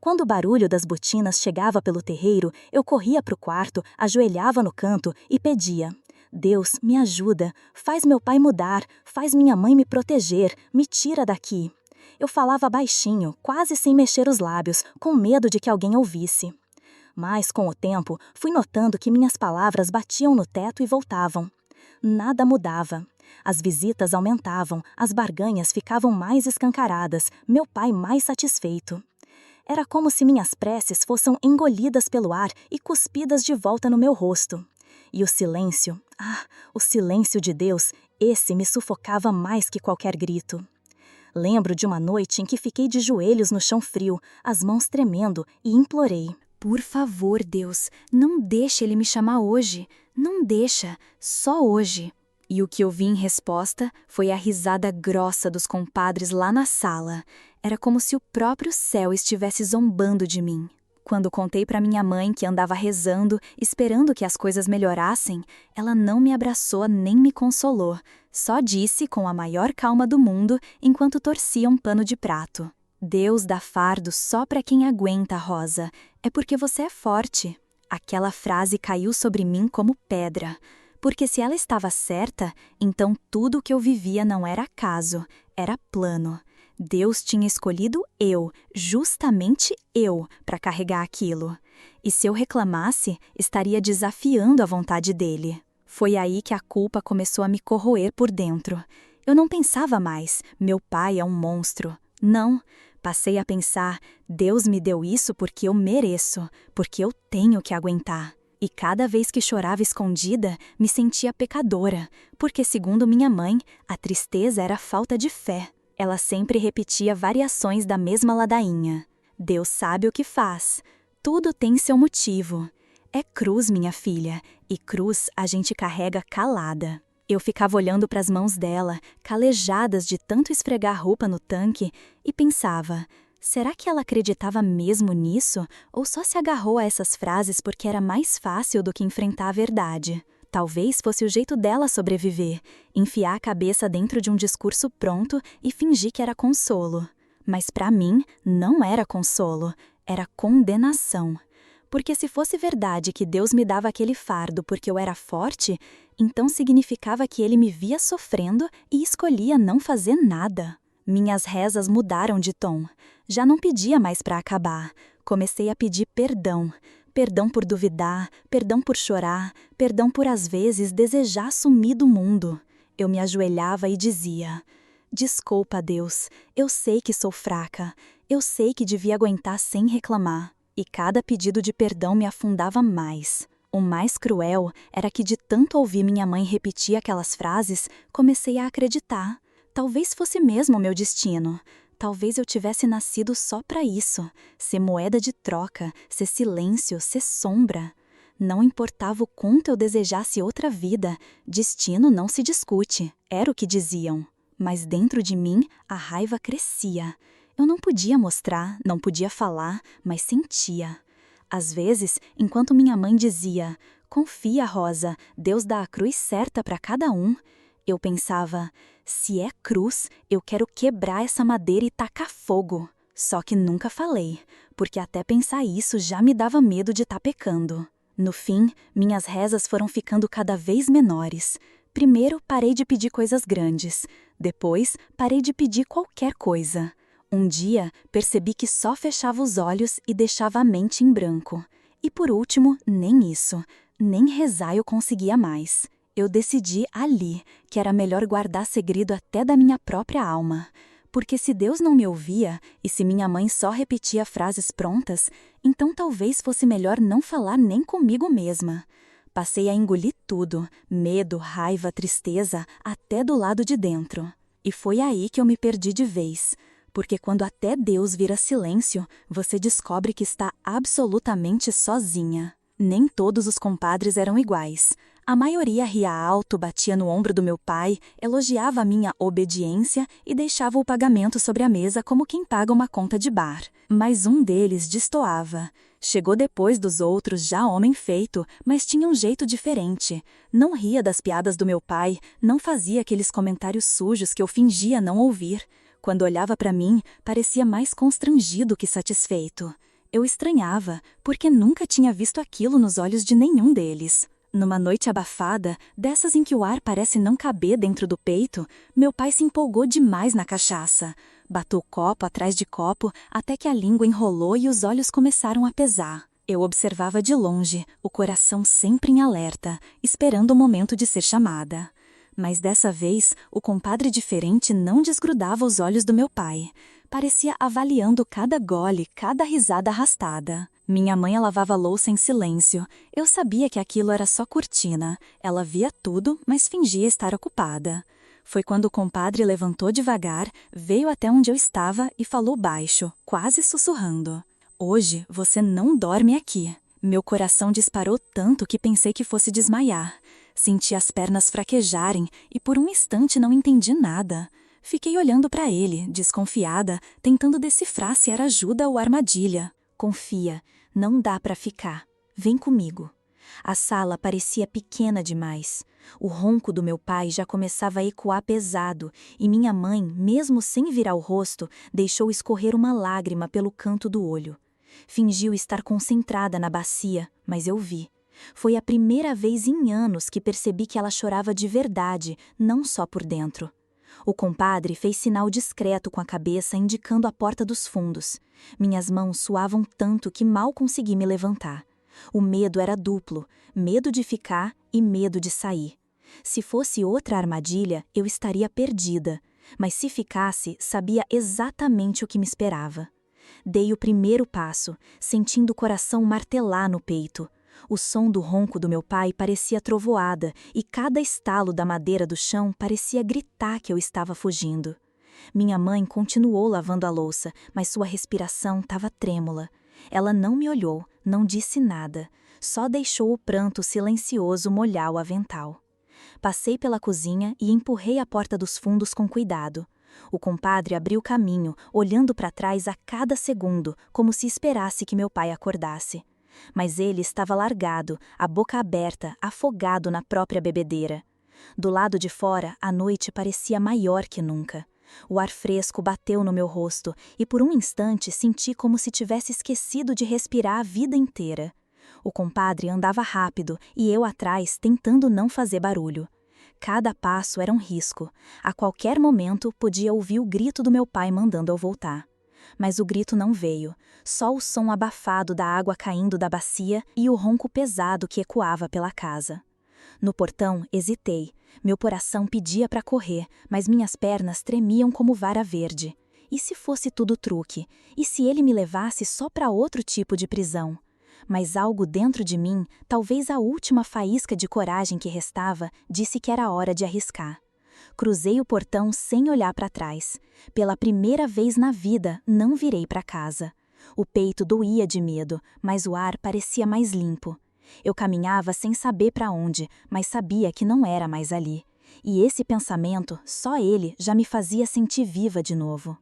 Quando o barulho das botinas chegava pelo terreiro, eu corria para o quarto, ajoelhava no canto e pedia: "Deus, me ajuda, faz meu pai mudar, faz minha mãe me proteger, me tira daqui." Eu falava baixinho, quase sem mexer os lábios, com medo de que alguém ouvisse. Mas, com o tempo, fui notando que minhas palavras batiam no teto e voltavam. Nada mudava. As visitas aumentavam, as barganhas ficavam mais escancaradas, meu pai mais satisfeito. Era como se minhas preces fossem engolidas pelo ar e cuspidas de volta no meu rosto. E o silêncio, o silêncio de Deus, esse me sufocava mais que qualquer grito. Lembro de uma noite em que fiquei de joelhos no chão frio, as mãos tremendo, e implorei: "Por favor, Deus, não deixe ele me chamar hoje. Não deixa, só hoje." E o que eu vi em resposta foi a risada grossa dos compadres lá na sala. Era como se o próprio céu estivesse zombando de mim. Quando contei para minha mãe que andava rezando, esperando que as coisas melhorassem, ela não me abraçou nem me consolou, só disse com a maior calma do mundo enquanto torcia um pano de prato: Deus dá fardo só para quem aguenta, Rosa, é porque você é forte. Aquela frase caiu sobre mim como pedra, porque se ela estava certa, então tudo o que eu vivia não era acaso, era plano. Deus tinha escolhido eu, justamente eu, para carregar aquilo. E se eu reclamasse, estaria desafiando a vontade dele. Foi aí que a culpa começou a me corroer por dentro. Eu não pensava mais, meu pai é um monstro. Não, passei a pensar, Deus me deu isso porque eu mereço, porque eu tenho que aguentar. E cada vez que chorava escondida, me sentia pecadora, porque, segundo minha mãe, a tristeza era falta de fé. Ela sempre repetia variações da mesma ladainha. Deus sabe o que faz. Tudo tem seu motivo. É cruz, minha filha, e cruz a gente carrega calada. Eu ficava olhando para as mãos dela, calejadas de tanto esfregar roupa no tanque, e pensava, será que ela acreditava mesmo nisso, ou só se agarrou a essas frases porque era mais fácil do que enfrentar a verdade? Talvez fosse o jeito dela sobreviver, enfiar a cabeça dentro de um discurso pronto e fingir que era consolo. Mas para mim, não era consolo, era condenação. Porque se fosse verdade que Deus me dava aquele fardo porque eu era forte, então significava que ele me via sofrendo e escolhia não fazer nada. Minhas rezas mudaram de tom. Já não pedia mais para acabar. Comecei a pedir perdão. Perdão por duvidar, perdão por chorar, perdão por às vezes desejar sumir do mundo. Eu me ajoelhava e dizia: desculpa, Deus, eu sei que sou fraca, eu sei que devia aguentar sem reclamar. E cada pedido de perdão me afundava mais. O mais cruel era que de tanto ouvir minha mãe repetir aquelas frases, comecei a acreditar. Talvez fosse mesmo o meu destino. Talvez eu tivesse nascido só para isso, ser moeda de troca, ser silêncio, ser sombra. Não importava o quanto eu desejasse outra vida, destino não se discute, era o que diziam. Mas dentro de mim, a raiva crescia. Eu não podia mostrar, não podia falar, mas sentia. Às vezes, enquanto minha mãe dizia, confia, Rosa, Deus dá a cruz certa para cada um, eu pensava, se é cruz, eu quero quebrar essa madeira e tacar fogo. Só que nunca falei, porque até pensar isso já me dava medo de estar pecando. No fim, minhas rezas foram ficando cada vez menores. Primeiro, parei de pedir coisas grandes. Depois, parei de pedir qualquer coisa. Um dia, percebi que só fechava os olhos e deixava a mente em branco. E por último, nem isso. Nem rezar eu conseguia mais. Eu decidi ali que era melhor guardar segredo até da minha própria alma. Porque se Deus não me ouvia, e se minha mãe só repetia frases prontas, então talvez fosse melhor não falar nem comigo mesma. Passei a engolir tudo, medo, raiva, tristeza, até do lado de dentro. E foi aí que eu me perdi de vez. Porque quando até Deus vira silêncio, você descobre que está absolutamente sozinha. Nem todos os compadres eram iguais. A maioria ria alto, batia no ombro do meu pai, elogiava a minha obediência e deixava o pagamento sobre a mesa como quem paga uma conta de bar. Mas um deles destoava. Chegou depois dos outros, já homem feito, mas tinha um jeito diferente. Não ria das piadas do meu pai, não fazia aqueles comentários sujos que eu fingia não ouvir. Quando olhava para mim, parecia mais constrangido que satisfeito. Eu estranhava, porque nunca tinha visto aquilo nos olhos de nenhum deles. Numa noite abafada, dessas em que o ar parece não caber dentro do peito, meu pai se empolgou demais na cachaça. Batou copo atrás de copo, até que a língua enrolou e os olhos começaram a pesar. Eu observava de longe, o coração sempre em alerta, esperando o momento de ser chamada. Mas dessa vez, o compadre diferente não desgrudava os olhos do meu pai. Parecia avaliando cada gole, cada risada arrastada. Minha mãe lavava louça em silêncio. Eu sabia que aquilo era só cortina. Ela via tudo, mas fingia estar ocupada. Foi quando o compadre levantou devagar, veio até onde eu estava e falou baixo, quase sussurrando. Hoje você não dorme aqui. Meu coração disparou tanto que pensei que fosse desmaiar. Senti as pernas fraquejarem e por um instante não entendi nada. Fiquei olhando para ele, desconfiada, tentando decifrar se era ajuda ou armadilha. Confia, não dá para ficar. Vem comigo. A sala parecia pequena demais. O ronco do meu pai já começava a ecoar pesado e minha mãe, mesmo sem virar o rosto, deixou escorrer uma lágrima pelo canto do olho. Fingiu estar concentrada na bacia, mas eu vi. Foi a primeira vez em anos que percebi que ela chorava de verdade, não só por dentro. O compadre fez sinal discreto com a cabeça indicando a porta dos fundos. Minhas mãos suavam tanto que mal consegui me levantar. O medo era duplo, medo de ficar e medo de sair. Se fosse outra armadilha, eu estaria perdida, mas se ficasse, sabia exatamente o que me esperava. Dei o primeiro passo, sentindo o coração martelar no peito. O som do ronco do meu pai parecia trovoada e cada estalo da madeira do chão parecia gritar que eu estava fugindo. Minha mãe continuou lavando a louça, mas sua respiração estava trêmula. Ela não me olhou, não disse nada, só deixou o pranto silencioso molhar o avental. Passei pela cozinha e empurrei a porta dos fundos com cuidado. O compadre abriu caminho, olhando para trás a cada segundo, como se esperasse que meu pai acordasse. Mas ele estava largado, a boca aberta, afogado na própria bebedeira. Do lado de fora, a noite parecia maior que nunca. O ar fresco bateu no meu rosto e por um instante senti como se tivesse esquecido de respirar a vida inteira. O compadre andava rápido e eu atrás tentando não fazer barulho. Cada passo era um risco. A qualquer momento podia ouvir o grito do meu pai mandando eu voltar. Mas o grito não veio, só o som abafado da água caindo da bacia e o ronco pesado que ecoava pela casa. No portão, hesitei. Meu coração pedia para correr, mas minhas pernas tremiam como vara verde. E se fosse tudo truque? E se ele me levasse só para outro tipo de prisão? Mas algo dentro de mim, talvez a última faísca de coragem que restava, disse que era hora de arriscar. Cruzei o portão sem olhar para trás. Pela primeira vez na vida, não virei para casa. O peito doía de medo, mas o ar parecia mais limpo. Eu caminhava sem saber para onde, mas sabia que não era mais ali. E esse pensamento, só ele, já me fazia sentir viva de novo.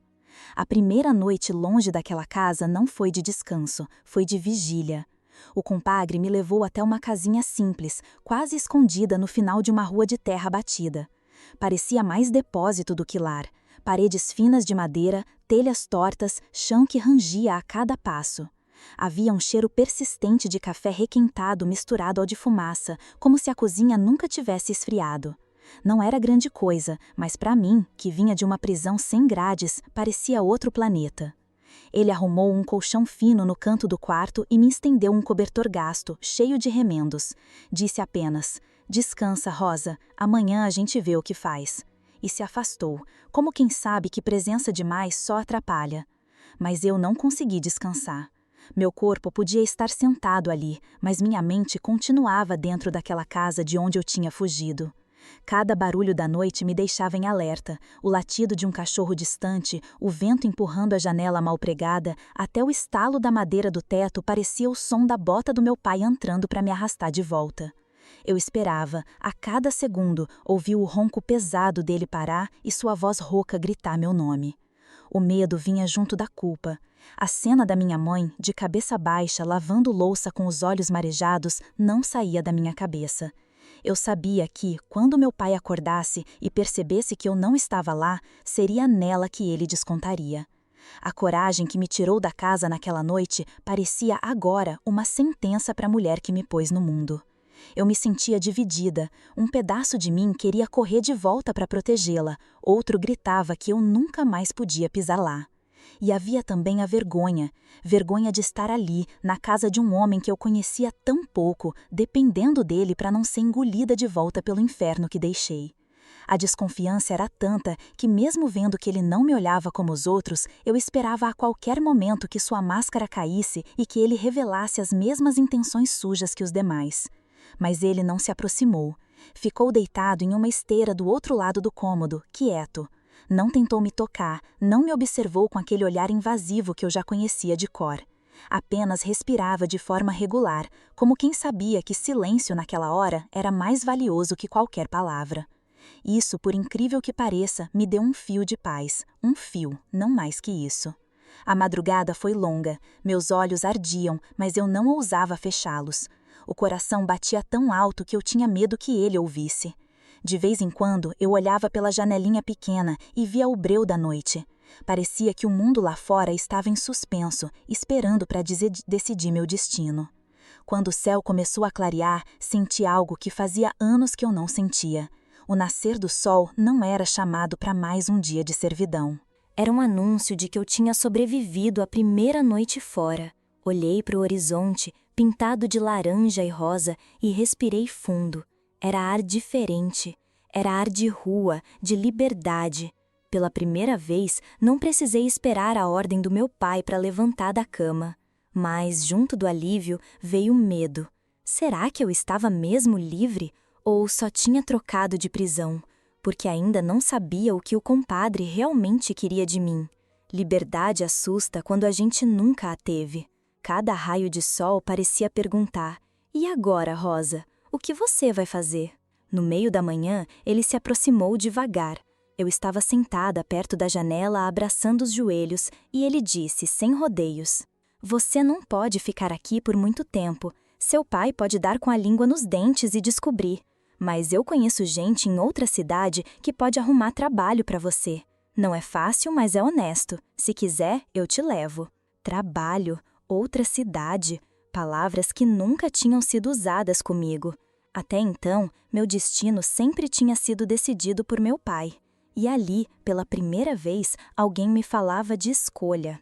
A primeira noite longe daquela casa não foi de descanso, foi de vigília. O compadre me levou até uma casinha simples, quase escondida no final de uma rua de terra batida. Parecia mais depósito do que lar. Paredes finas de madeira, telhas tortas, chão que rangia a cada passo. Havia um cheiro persistente de café requentado misturado ao de fumaça, como se a cozinha nunca tivesse esfriado. Não era grande coisa, mas para mim, que vinha de uma prisão sem grades, parecia outro planeta. Ele arrumou um colchão fino no canto do quarto e me estendeu um cobertor gasto, cheio de remendos. Disse apenas: "Descansa, Rosa, amanhã a gente vê o que faz." E se afastou, como quem sabe que presença demais só atrapalha. Mas eu não consegui descansar. Meu corpo podia estar sentado ali, mas minha mente continuava dentro daquela casa de onde eu tinha fugido. Cada barulho da noite me deixava em alerta, o latido de um cachorro distante, o vento empurrando a janela mal pregada, até o estalo da madeira do teto parecia o som da bota do meu pai entrando para me arrastar de volta. Eu esperava, a cada segundo, ouvir o ronco pesado dele parar e sua voz rouca gritar meu nome. O medo vinha junto da culpa. A cena da minha mãe, de cabeça baixa, lavando louça com os olhos marejados, não saía da minha cabeça. Eu sabia que, quando meu pai acordasse e percebesse que eu não estava lá, seria nela que ele descontaria. A coragem que me tirou da casa naquela noite parecia agora uma sentença para a mulher que me pôs no mundo. Eu me sentia dividida, um pedaço de mim queria correr de volta para protegê-la, outro gritava que eu nunca mais podia pisar lá. E havia também a vergonha de estar ali, na casa de um homem que eu conhecia tão pouco, dependendo dele para não ser engolida de volta pelo inferno que deixei. A desconfiança era tanta que, mesmo vendo que ele não me olhava como os outros, eu esperava a qualquer momento que sua máscara caísse e que ele revelasse as mesmas intenções sujas que os demais. Mas ele não se aproximou. Ficou deitado em uma esteira do outro lado do cômodo, quieto. Não tentou me tocar, não me observou com aquele olhar invasivo que eu já conhecia de cor. Apenas respirava de forma regular, como quem sabia que silêncio naquela hora era mais valioso que qualquer palavra. Isso, por incrível que pareça, me deu um fio de paz, um fio, não mais que isso. A madrugada foi longa, meus olhos ardiam, mas eu não ousava fechá-los. O coração batia tão alto que eu tinha medo que ele ouvisse. De vez em quando, eu olhava pela janelinha pequena e via o breu da noite. Parecia que o mundo lá fora estava em suspenso, esperando para decidir meu destino. Quando o céu começou a clarear, senti algo que fazia anos que eu não sentia. O nascer do sol não era chamado para mais um dia de servidão. Era um anúncio de que eu tinha sobrevivido à primeira noite fora. Olhei para o horizonte, pintado de laranja e rosa, e respirei fundo. Era ar diferente. Era ar de rua, de liberdade. Pela primeira vez, não precisei esperar a ordem do meu pai para levantar da cama. Mas, junto do alívio, veio o medo. Será que eu estava mesmo livre? Ou só tinha trocado de prisão? Porque ainda não sabia o que o compadre realmente queria de mim. Liberdade assusta quando a gente nunca a teve. Cada raio de sol parecia perguntar: "E agora, Rosa, o que você vai fazer?" No meio da manhã, ele se aproximou devagar. Eu estava sentada perto da janela abraçando os joelhos e ele disse, sem rodeios: "Você não pode ficar aqui por muito tempo. Seu pai pode dar com a língua nos dentes e descobrir. Mas eu conheço gente em outra cidade que pode arrumar trabalho para você. Não é fácil, mas é honesto. Se quiser, eu te levo." Trabalho, outra cidade, palavras que nunca tinham sido usadas comigo. Até então, meu destino sempre tinha sido decidido por meu pai. E ali, pela primeira vez, alguém me falava de escolha.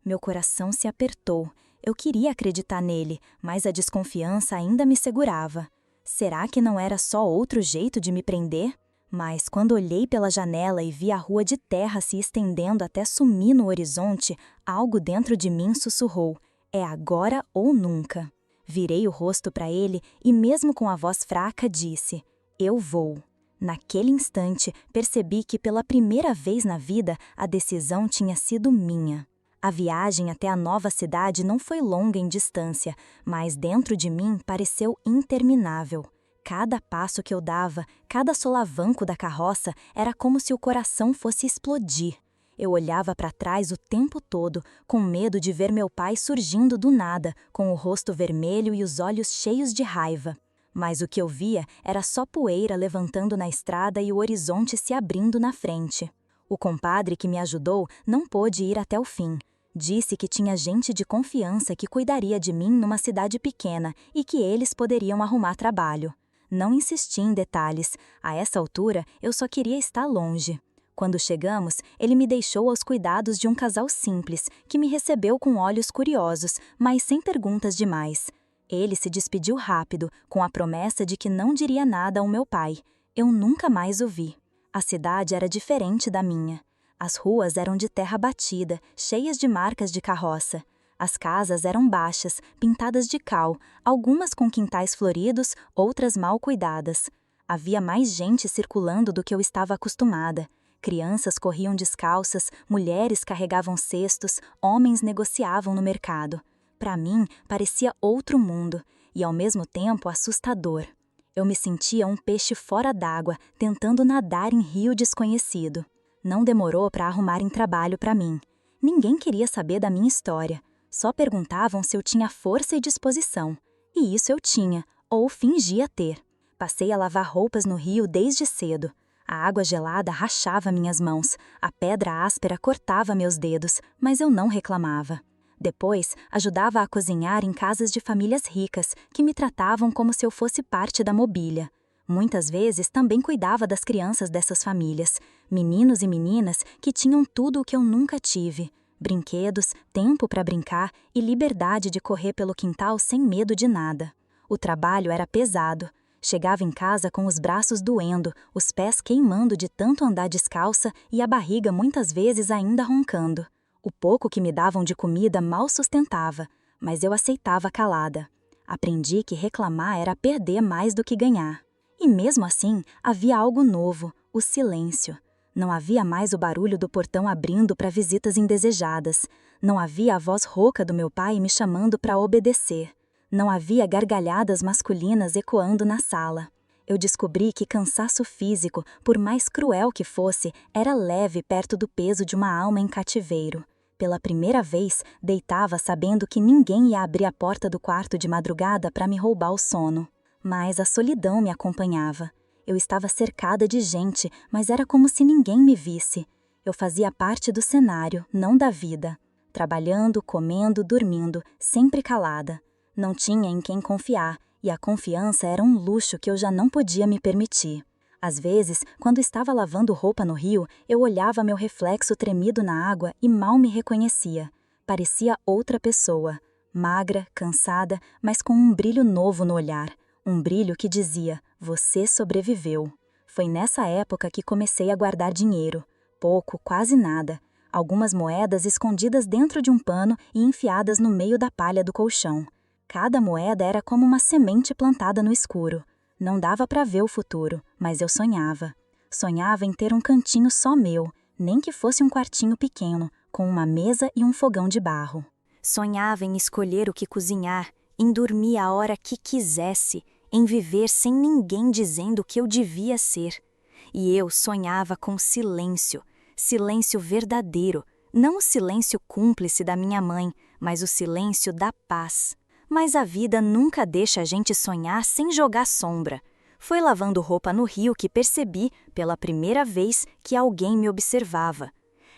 Meu coração se apertou. Eu queria acreditar nele, mas a desconfiança ainda me segurava. Será que não era só outro jeito de me prender? Mas quando olhei pela janela e vi a rua de terra se estendendo até sumir no horizonte, algo dentro de mim sussurrou: "É agora ou nunca." Virei o rosto para ele e, mesmo com a voz fraca, disse: "Eu vou." Naquele instante, percebi que pela primeira vez na vida, a decisão tinha sido minha. A viagem até a nova cidade não foi longa em distância, mas dentro de mim pareceu interminável. Cada passo que eu dava, cada solavanco da carroça, era como se o coração fosse explodir. Eu olhava para trás o tempo todo, com medo de ver meu pai surgindo do nada, com o rosto vermelho e os olhos cheios de raiva. Mas o que eu via era só poeira levantando na estrada e o horizonte se abrindo na frente. O compadre que me ajudou não pôde ir até o fim. Disse que tinha gente de confiança que cuidaria de mim numa cidade pequena e que eles poderiam arrumar trabalho. Não insisti em detalhes. A essa altura, eu só queria estar longe. Quando chegamos, ele me deixou aos cuidados de um casal simples, que me recebeu com olhos curiosos, mas sem perguntas demais. Ele se despediu rápido, com a promessa de que não diria nada ao meu pai. Eu nunca mais o vi. A cidade era diferente da minha. As ruas eram de terra batida, cheias de marcas de carroça. As casas eram baixas, pintadas de cal, algumas com quintais floridos, outras mal cuidadas. Havia mais gente circulando do que eu estava acostumada. Crianças corriam descalças, mulheres carregavam cestos, homens negociavam no mercado. Para mim, parecia outro mundo, e ao mesmo tempo assustador. Eu me sentia um peixe fora d'água, tentando nadar em rio desconhecido. Não demorou para arrumarem trabalho para mim. Ninguém queria saber da minha história. Só perguntavam se eu tinha força e disposição. E isso eu tinha, ou fingia ter. Passei a lavar roupas no rio desde cedo. A água gelada rachava minhas mãos, a pedra áspera cortava meus dedos, mas eu não reclamava. Depois, ajudava a cozinhar em casas de famílias ricas, que me tratavam como se eu fosse parte da mobília. Muitas vezes também cuidava das crianças dessas famílias, meninos e meninas que tinham tudo o que eu nunca tive. Brinquedos, tempo para brincar e liberdade de correr pelo quintal sem medo de nada. O trabalho era pesado. Chegava em casa com os braços doendo, os pés queimando de tanto andar descalça e a barriga muitas vezes ainda roncando. O pouco que me davam de comida mal sustentava, mas eu aceitava calada. Aprendi que reclamar era perder mais do que ganhar. E mesmo assim, havia algo novo, o silêncio. Não havia mais o barulho do portão abrindo para visitas indesejadas. Não havia a voz rouca do meu pai me chamando para obedecer. Não havia gargalhadas masculinas ecoando na sala. Eu descobri que cansaço físico, por mais cruel que fosse, era leve perto do peso de uma alma em cativeiro. Pela primeira vez, deitava sabendo que ninguém ia abrir a porta do quarto de madrugada para me roubar o sono. Mas a solidão me acompanhava. Eu estava cercada de gente, mas era como se ninguém me visse. Eu fazia parte do cenário, não da vida. Trabalhando, comendo, dormindo, sempre calada. Não tinha em quem confiar, e a confiança era um luxo que eu já não podia me permitir. Às vezes, quando estava lavando roupa no rio, eu olhava meu reflexo tremido na água e mal me reconhecia. Parecia outra pessoa, magra, cansada, mas com um brilho novo no olhar. Um brilho que dizia, você sobreviveu. Foi nessa época que comecei a guardar dinheiro. Pouco, quase nada. Algumas moedas escondidas dentro de um pano e enfiadas no meio da palha do colchão. Cada moeda era como uma semente plantada no escuro. Não dava para ver o futuro, mas eu sonhava. Sonhava em ter um cantinho só meu, nem que fosse um quartinho pequeno, com uma mesa e um fogão de barro. Sonhava em escolher o que cozinhar, em dormir a hora que quisesse, em viver sem ninguém dizendo o que eu devia ser. E eu sonhava com silêncio, silêncio verdadeiro, não o silêncio cúmplice da minha mãe, mas o silêncio da paz. Mas a vida nunca deixa a gente sonhar sem jogar sombra. Foi lavando roupa no rio que percebi, pela primeira vez, que alguém me observava.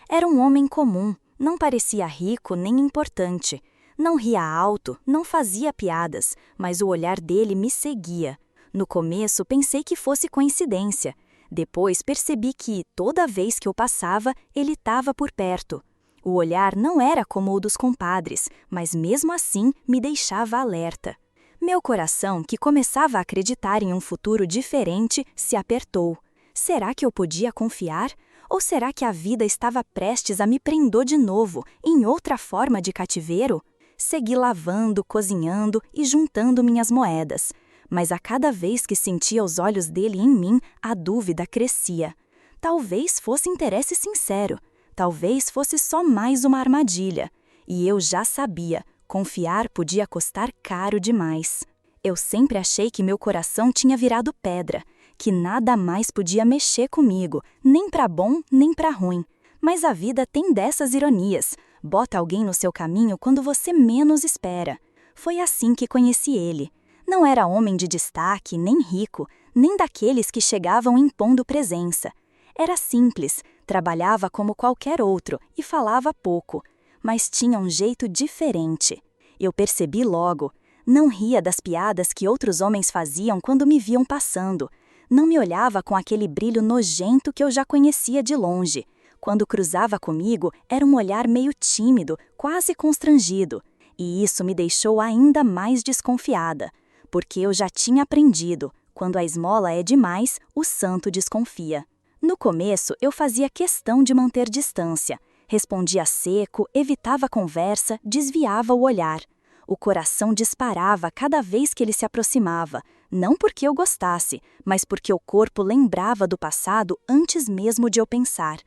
Era um homem comum, não parecia rico nem importante. Não ria alto, não fazia piadas, mas o olhar dele me seguia. No começo pensei que fosse coincidência. Depois percebi que, toda vez que eu passava, ele estava por perto. O olhar não era como o dos compadres, mas mesmo assim me deixava alerta. Meu coração, que começava a acreditar em um futuro diferente, se apertou. Será que eu podia confiar? Ou será que a vida estava prestes a me prender de novo, em outra forma de cativeiro? Segui lavando, cozinhando e juntando minhas moedas. Mas a cada vez que sentia os olhos dele em mim, a dúvida crescia. Talvez fosse interesse sincero. Talvez fosse só mais uma armadilha. E eu já sabia, confiar podia custar caro demais. Eu sempre achei que meu coração tinha virado pedra, que nada mais podia mexer comigo, nem para bom, nem para ruim. Mas a vida tem dessas ironias. Bota alguém no seu caminho quando você menos espera. Foi assim que conheci ele. Não era homem de destaque, nem rico, nem daqueles que chegavam impondo presença. Era simples, trabalhava como qualquer outro e falava pouco, mas tinha um jeito diferente. Eu percebi logo. Não ria das piadas que outros homens faziam quando me viam passando. Não me olhava com aquele brilho nojento que eu já conhecia de longe. Quando cruzava comigo, era um olhar meio tímido, quase constrangido. E isso me deixou ainda mais desconfiada, porque eu já tinha aprendido, quando a esmola é demais, o santo desconfia. No começo, eu fazia questão de manter distância. Respondia seco, evitava a conversa, desviava o olhar. O coração disparava cada vez que ele se aproximava, não porque eu gostasse, mas porque o corpo lembrava do passado antes mesmo de eu pensar.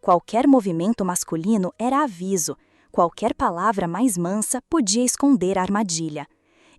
Qualquer movimento masculino era aviso, qualquer palavra mais mansa podia esconder a armadilha.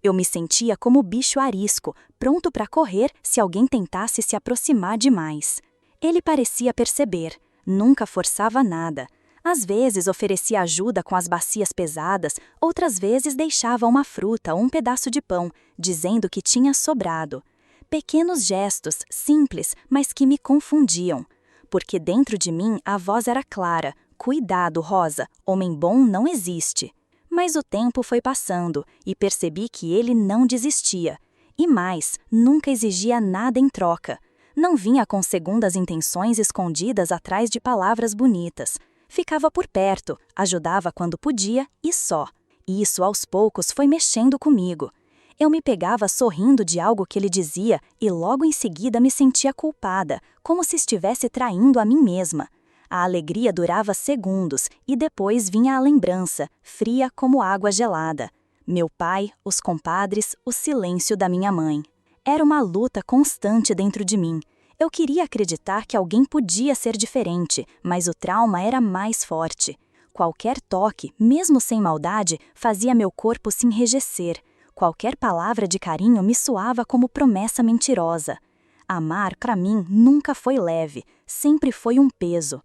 Eu me sentia como bicho arisco, pronto para correr se alguém tentasse se aproximar demais. Ele parecia perceber, nunca forçava nada. Às vezes oferecia ajuda com as bacias pesadas, outras vezes deixava uma fruta ou um pedaço de pão, dizendo que tinha sobrado. Pequenos gestos, simples, mas que me confundiam. Porque dentro de mim a voz era clara: cuidado, Rosa, homem bom não existe. Mas o tempo foi passando e percebi que ele não desistia. E mais, nunca exigia nada em troca. Não vinha com segundas intenções escondidas atrás de palavras bonitas. Ficava por perto, ajudava quando podia e só. E isso aos poucos foi mexendo comigo. Eu me pegava sorrindo de algo que ele dizia e logo em seguida me sentia culpada, como se estivesse traindo a mim mesma. A alegria durava segundos e depois vinha a lembrança, fria como água gelada. Meu pai, os compadres, o silêncio da minha mãe. Era uma luta constante dentro de mim. Eu queria acreditar que alguém podia ser diferente, mas o trauma era mais forte. Qualquer toque, mesmo sem maldade, fazia meu corpo se enrijecer. Qualquer palavra de carinho me soava como promessa mentirosa. Amar, para mim, nunca foi leve, sempre foi um peso.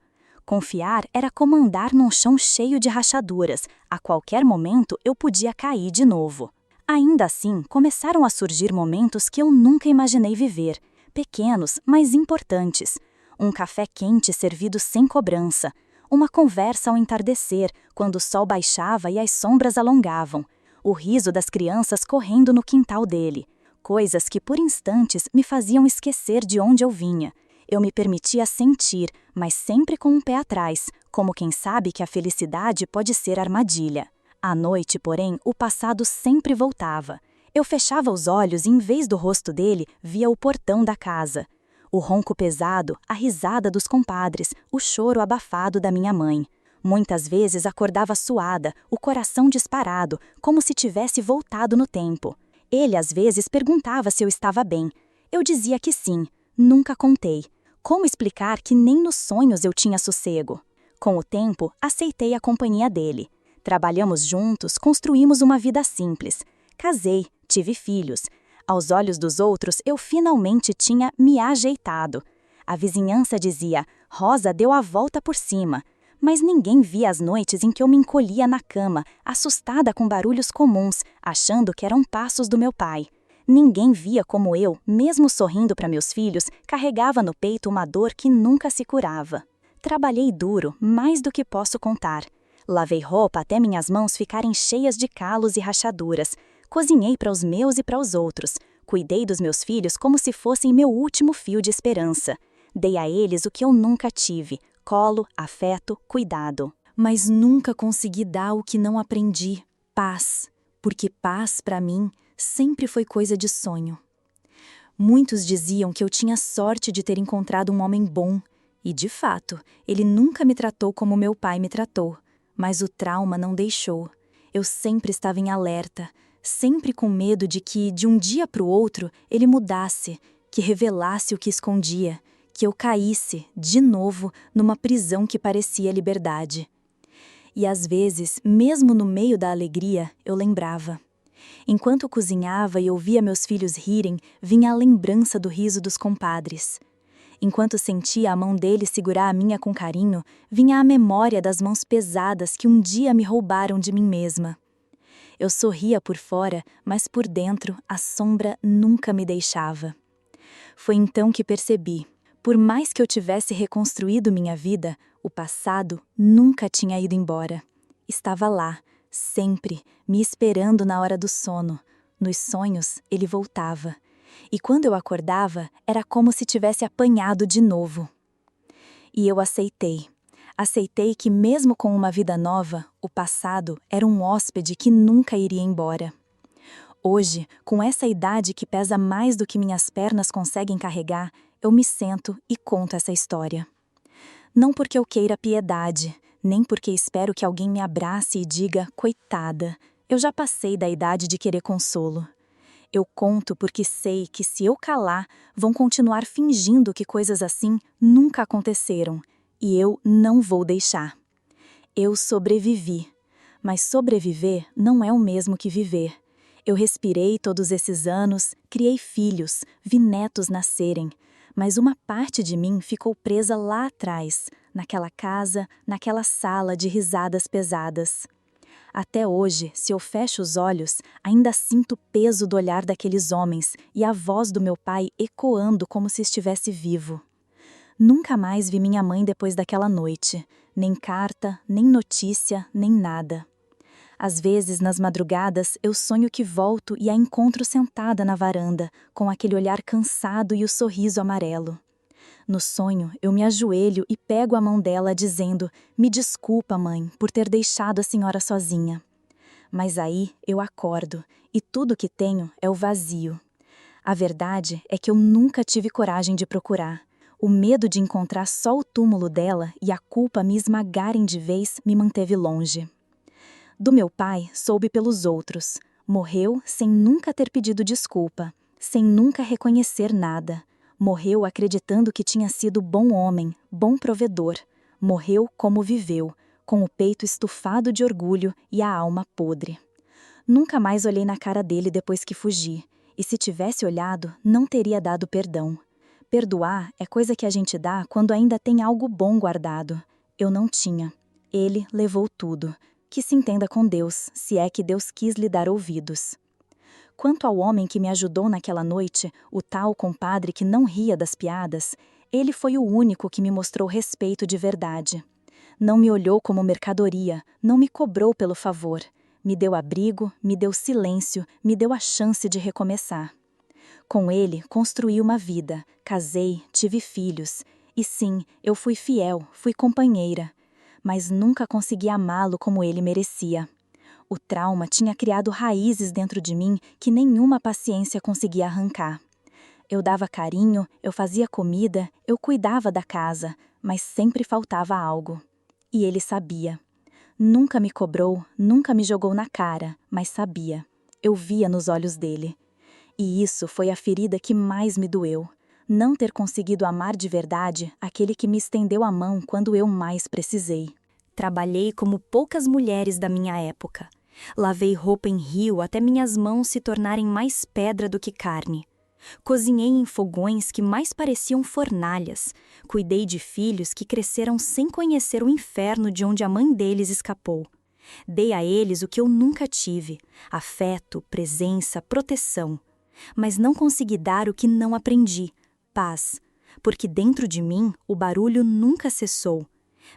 Confiar era como andar num chão cheio de rachaduras. A qualquer momento eu podia cair de novo. Ainda assim, começaram a surgir momentos que eu nunca imaginei viver. Pequenos, mas importantes. Um café quente servido sem cobrança. Uma conversa ao entardecer, quando o sol baixava e as sombras alongavam. O riso das crianças correndo no quintal dele. Coisas que por instantes me faziam esquecer de onde eu vinha. Eu me permitia sentir, mas sempre com um pé atrás, como quem sabe que a felicidade pode ser armadilha. À noite, porém, o passado sempre voltava. Eu fechava os olhos e, em vez do rosto dele, via o portão da casa. O ronco pesado, a risada dos compadres, o choro abafado da minha mãe. Muitas vezes acordava suada, o coração disparado, como se tivesse voltado no tempo. Ele, às vezes, perguntava se eu estava bem. Eu dizia que sim, nunca contei. Como explicar que nem nos sonhos eu tinha sossego? Com o tempo, aceitei a companhia dele. Trabalhamos juntos, construímos uma vida simples. Casei, tive filhos. Aos olhos dos outros, eu finalmente tinha me ajeitado. A vizinhança dizia, Rosa deu a volta por cima. Mas ninguém via as noites em que eu me encolhia na cama, assustada com barulhos comuns, achando que eram passos do meu pai. Ninguém via como eu, mesmo sorrindo para meus filhos, carregava no peito uma dor que nunca se curava. Trabalhei duro, mais do que posso contar. Lavei roupa até minhas mãos ficarem cheias de calos e rachaduras. Cozinhei para os meus e para os outros. Cuidei dos meus filhos como se fossem meu último fio de esperança. Dei a eles o que eu nunca tive: colo, afeto, cuidado. Mas nunca consegui dar o que não aprendi: paz. Porque paz, para mim, sempre foi coisa de sonho. Muitos diziam que eu tinha sorte de ter encontrado um homem bom. E, de fato, ele nunca me tratou como meu pai me tratou. Mas o trauma não deixou. Eu sempre estava em alerta, sempre com medo de que, de um dia para o outro, ele mudasse, que revelasse o que escondia, que eu caísse, de novo, numa prisão que parecia liberdade. E às vezes, mesmo no meio da alegria, eu lembrava. Enquanto cozinhava e ouvia meus filhos rirem, vinha a lembrança do riso dos compadres. Enquanto sentia a mão dele segurar a minha com carinho, vinha a memória das mãos pesadas que um dia me roubaram de mim mesma. Eu sorria por fora, mas por dentro a sombra nunca me deixava. Foi então que percebi. Por mais que eu tivesse reconstruído minha vida, o passado nunca tinha ido embora. Estava lá, sempre, me esperando na hora do sono. Nos sonhos, ele voltava. E quando eu acordava, era como se tivesse apanhado de novo. E eu aceitei. Aceitei que mesmo com uma vida nova, o passado era um hóspede que nunca iria embora. Hoje, com essa idade que pesa mais do que minhas pernas conseguem carregar, eu me sento e conto essa história. Não porque eu queira piedade, nem porque espero que alguém me abrace e diga, coitada, eu já passei da idade de querer consolo. Eu conto porque sei que se eu calar, vão continuar fingindo que coisas assim nunca aconteceram, e eu não vou deixar. Eu sobrevivi, mas sobreviver não é o mesmo que viver. Eu respirei todos esses anos, criei filhos, vi netos nascerem, mas uma parte de mim ficou presa lá atrás, naquela casa, naquela sala de risadas pesadas. Até hoje, se eu fecho os olhos, ainda sinto o peso do olhar daqueles homens e a voz do meu pai ecoando como se estivesse vivo. Nunca mais vi minha mãe depois daquela noite, nem carta, nem notícia, nem nada. Às vezes, nas madrugadas, eu sonho que volto e a encontro sentada na varanda, com aquele olhar cansado e o sorriso amarelo. No sonho, eu me ajoelho e pego a mão dela dizendo, me desculpa, mãe, por ter deixado a senhora sozinha. Mas aí eu acordo e tudo que tenho é o vazio. A verdade é que eu nunca tive coragem de procurar. O medo de encontrar só o túmulo dela e a culpa me esmagarem de vez me manteve longe. Do meu pai, soube pelos outros. Morreu sem nunca ter pedido desculpa, sem nunca reconhecer nada. Morreu acreditando que tinha sido bom homem, bom provedor. Morreu como viveu, com o peito estufado de orgulho e a alma podre. Nunca mais olhei na cara dele depois que fugi, e se tivesse olhado, não teria dado perdão. Perdoar é coisa que a gente dá quando ainda tem algo bom guardado. Eu não tinha. Ele levou tudo. Que se entenda com Deus, se é que Deus quis lhe dar ouvidos. Quanto ao homem que me ajudou naquela noite, o tal compadre que não ria das piadas, ele foi o único que me mostrou respeito de verdade. Não me olhou como mercadoria, não me cobrou pelo favor. Me deu abrigo, me deu silêncio, me deu a chance de recomeçar. Com ele, construí uma vida, casei, tive filhos. E sim, eu fui fiel, fui companheira. Mas nunca consegui amá-lo como ele merecia. O trauma tinha criado raízes dentro de mim que nenhuma paciência conseguia arrancar. Eu dava carinho, eu fazia comida, eu cuidava da casa, mas sempre faltava algo. E ele sabia. Nunca me cobrou, nunca me jogou na cara, mas sabia. Eu via nos olhos dele. E isso foi a ferida que mais me doeu. Não ter conseguido amar de verdade aquele que me estendeu a mão quando eu mais precisei. Trabalhei como poucas mulheres da minha época. Lavei roupa em rio até minhas mãos se tornarem mais pedra do que carne. Cozinhei em fogões que mais pareciam fornalhas. Cuidei de filhos que cresceram sem conhecer o inferno de onde a mãe deles escapou. Dei a eles o que eu nunca tive: afeto, presença, proteção. Mas não consegui dar o que não aprendi: paz. Porque dentro de mim o barulho nunca cessou.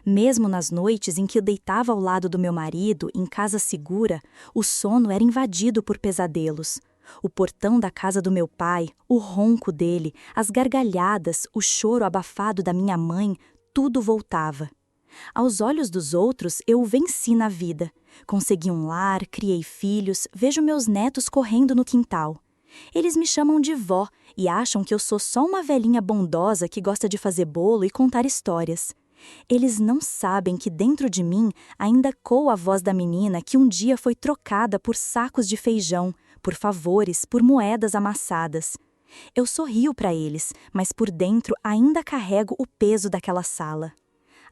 Mesmo nas noites em que eu deitava ao lado do meu marido, em casa segura, o sono era invadido por pesadelos. O portão da casa do meu pai, o ronco dele, as gargalhadas, o choro abafado da minha mãe, tudo voltava. Aos olhos dos outros, eu o venci na vida. Consegui um lar, criei filhos, vejo meus netos correndo no quintal. Eles me chamam de vó e acham que eu sou só uma velhinha bondosa que gosta de fazer bolo e contar histórias. Eles não sabem que dentro de mim ainda coa a voz da menina que um dia foi trocada por sacos de feijão, por favores, por moedas amassadas. Eu sorrio para eles, mas por dentro ainda carrego o peso daquela sala.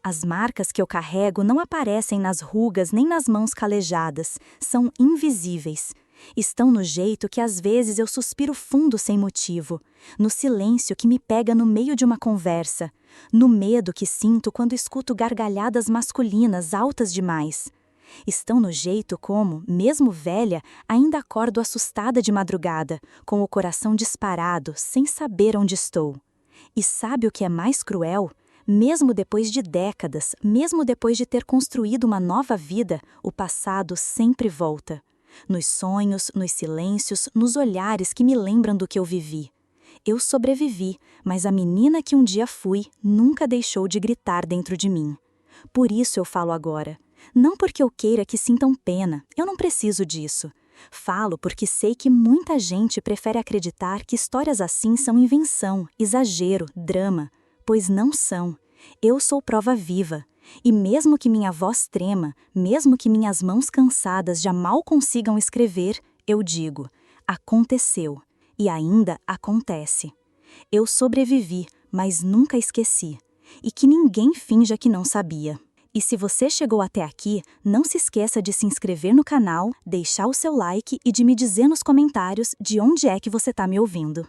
As marcas que eu carrego não aparecem nas rugas nem nas mãos calejadas, são invisíveis. Estão no jeito que às vezes eu suspiro fundo sem motivo, no silêncio que me pega no meio de uma conversa, no medo que sinto quando escuto gargalhadas masculinas altas demais. Estão no jeito como, mesmo velha, ainda acordo assustada de madrugada, com o coração disparado, sem saber onde estou. E sabe o que é mais cruel? Mesmo depois de décadas, mesmo depois de ter construído uma nova vida, o passado sempre volta. Nos sonhos, nos silêncios, nos olhares que me lembram do que eu vivi. Eu sobrevivi, mas a menina que um dia fui nunca deixou de gritar dentro de mim. Por isso eu falo agora. Não porque eu queira que sintam pena, eu não preciso disso. Falo porque sei que muita gente prefere acreditar que histórias assim são invenção, exagero, drama. Pois não são. Eu sou prova viva. E mesmo que minha voz trema, mesmo que minhas mãos cansadas já mal consigam escrever, eu digo: aconteceu. E ainda acontece. Eu sobrevivi, mas nunca esqueci. E que ninguém finja que não sabia. E se você chegou até aqui, não se esqueça de se inscrever no canal, deixar o seu like e de me dizer nos comentários de onde é que você está me ouvindo.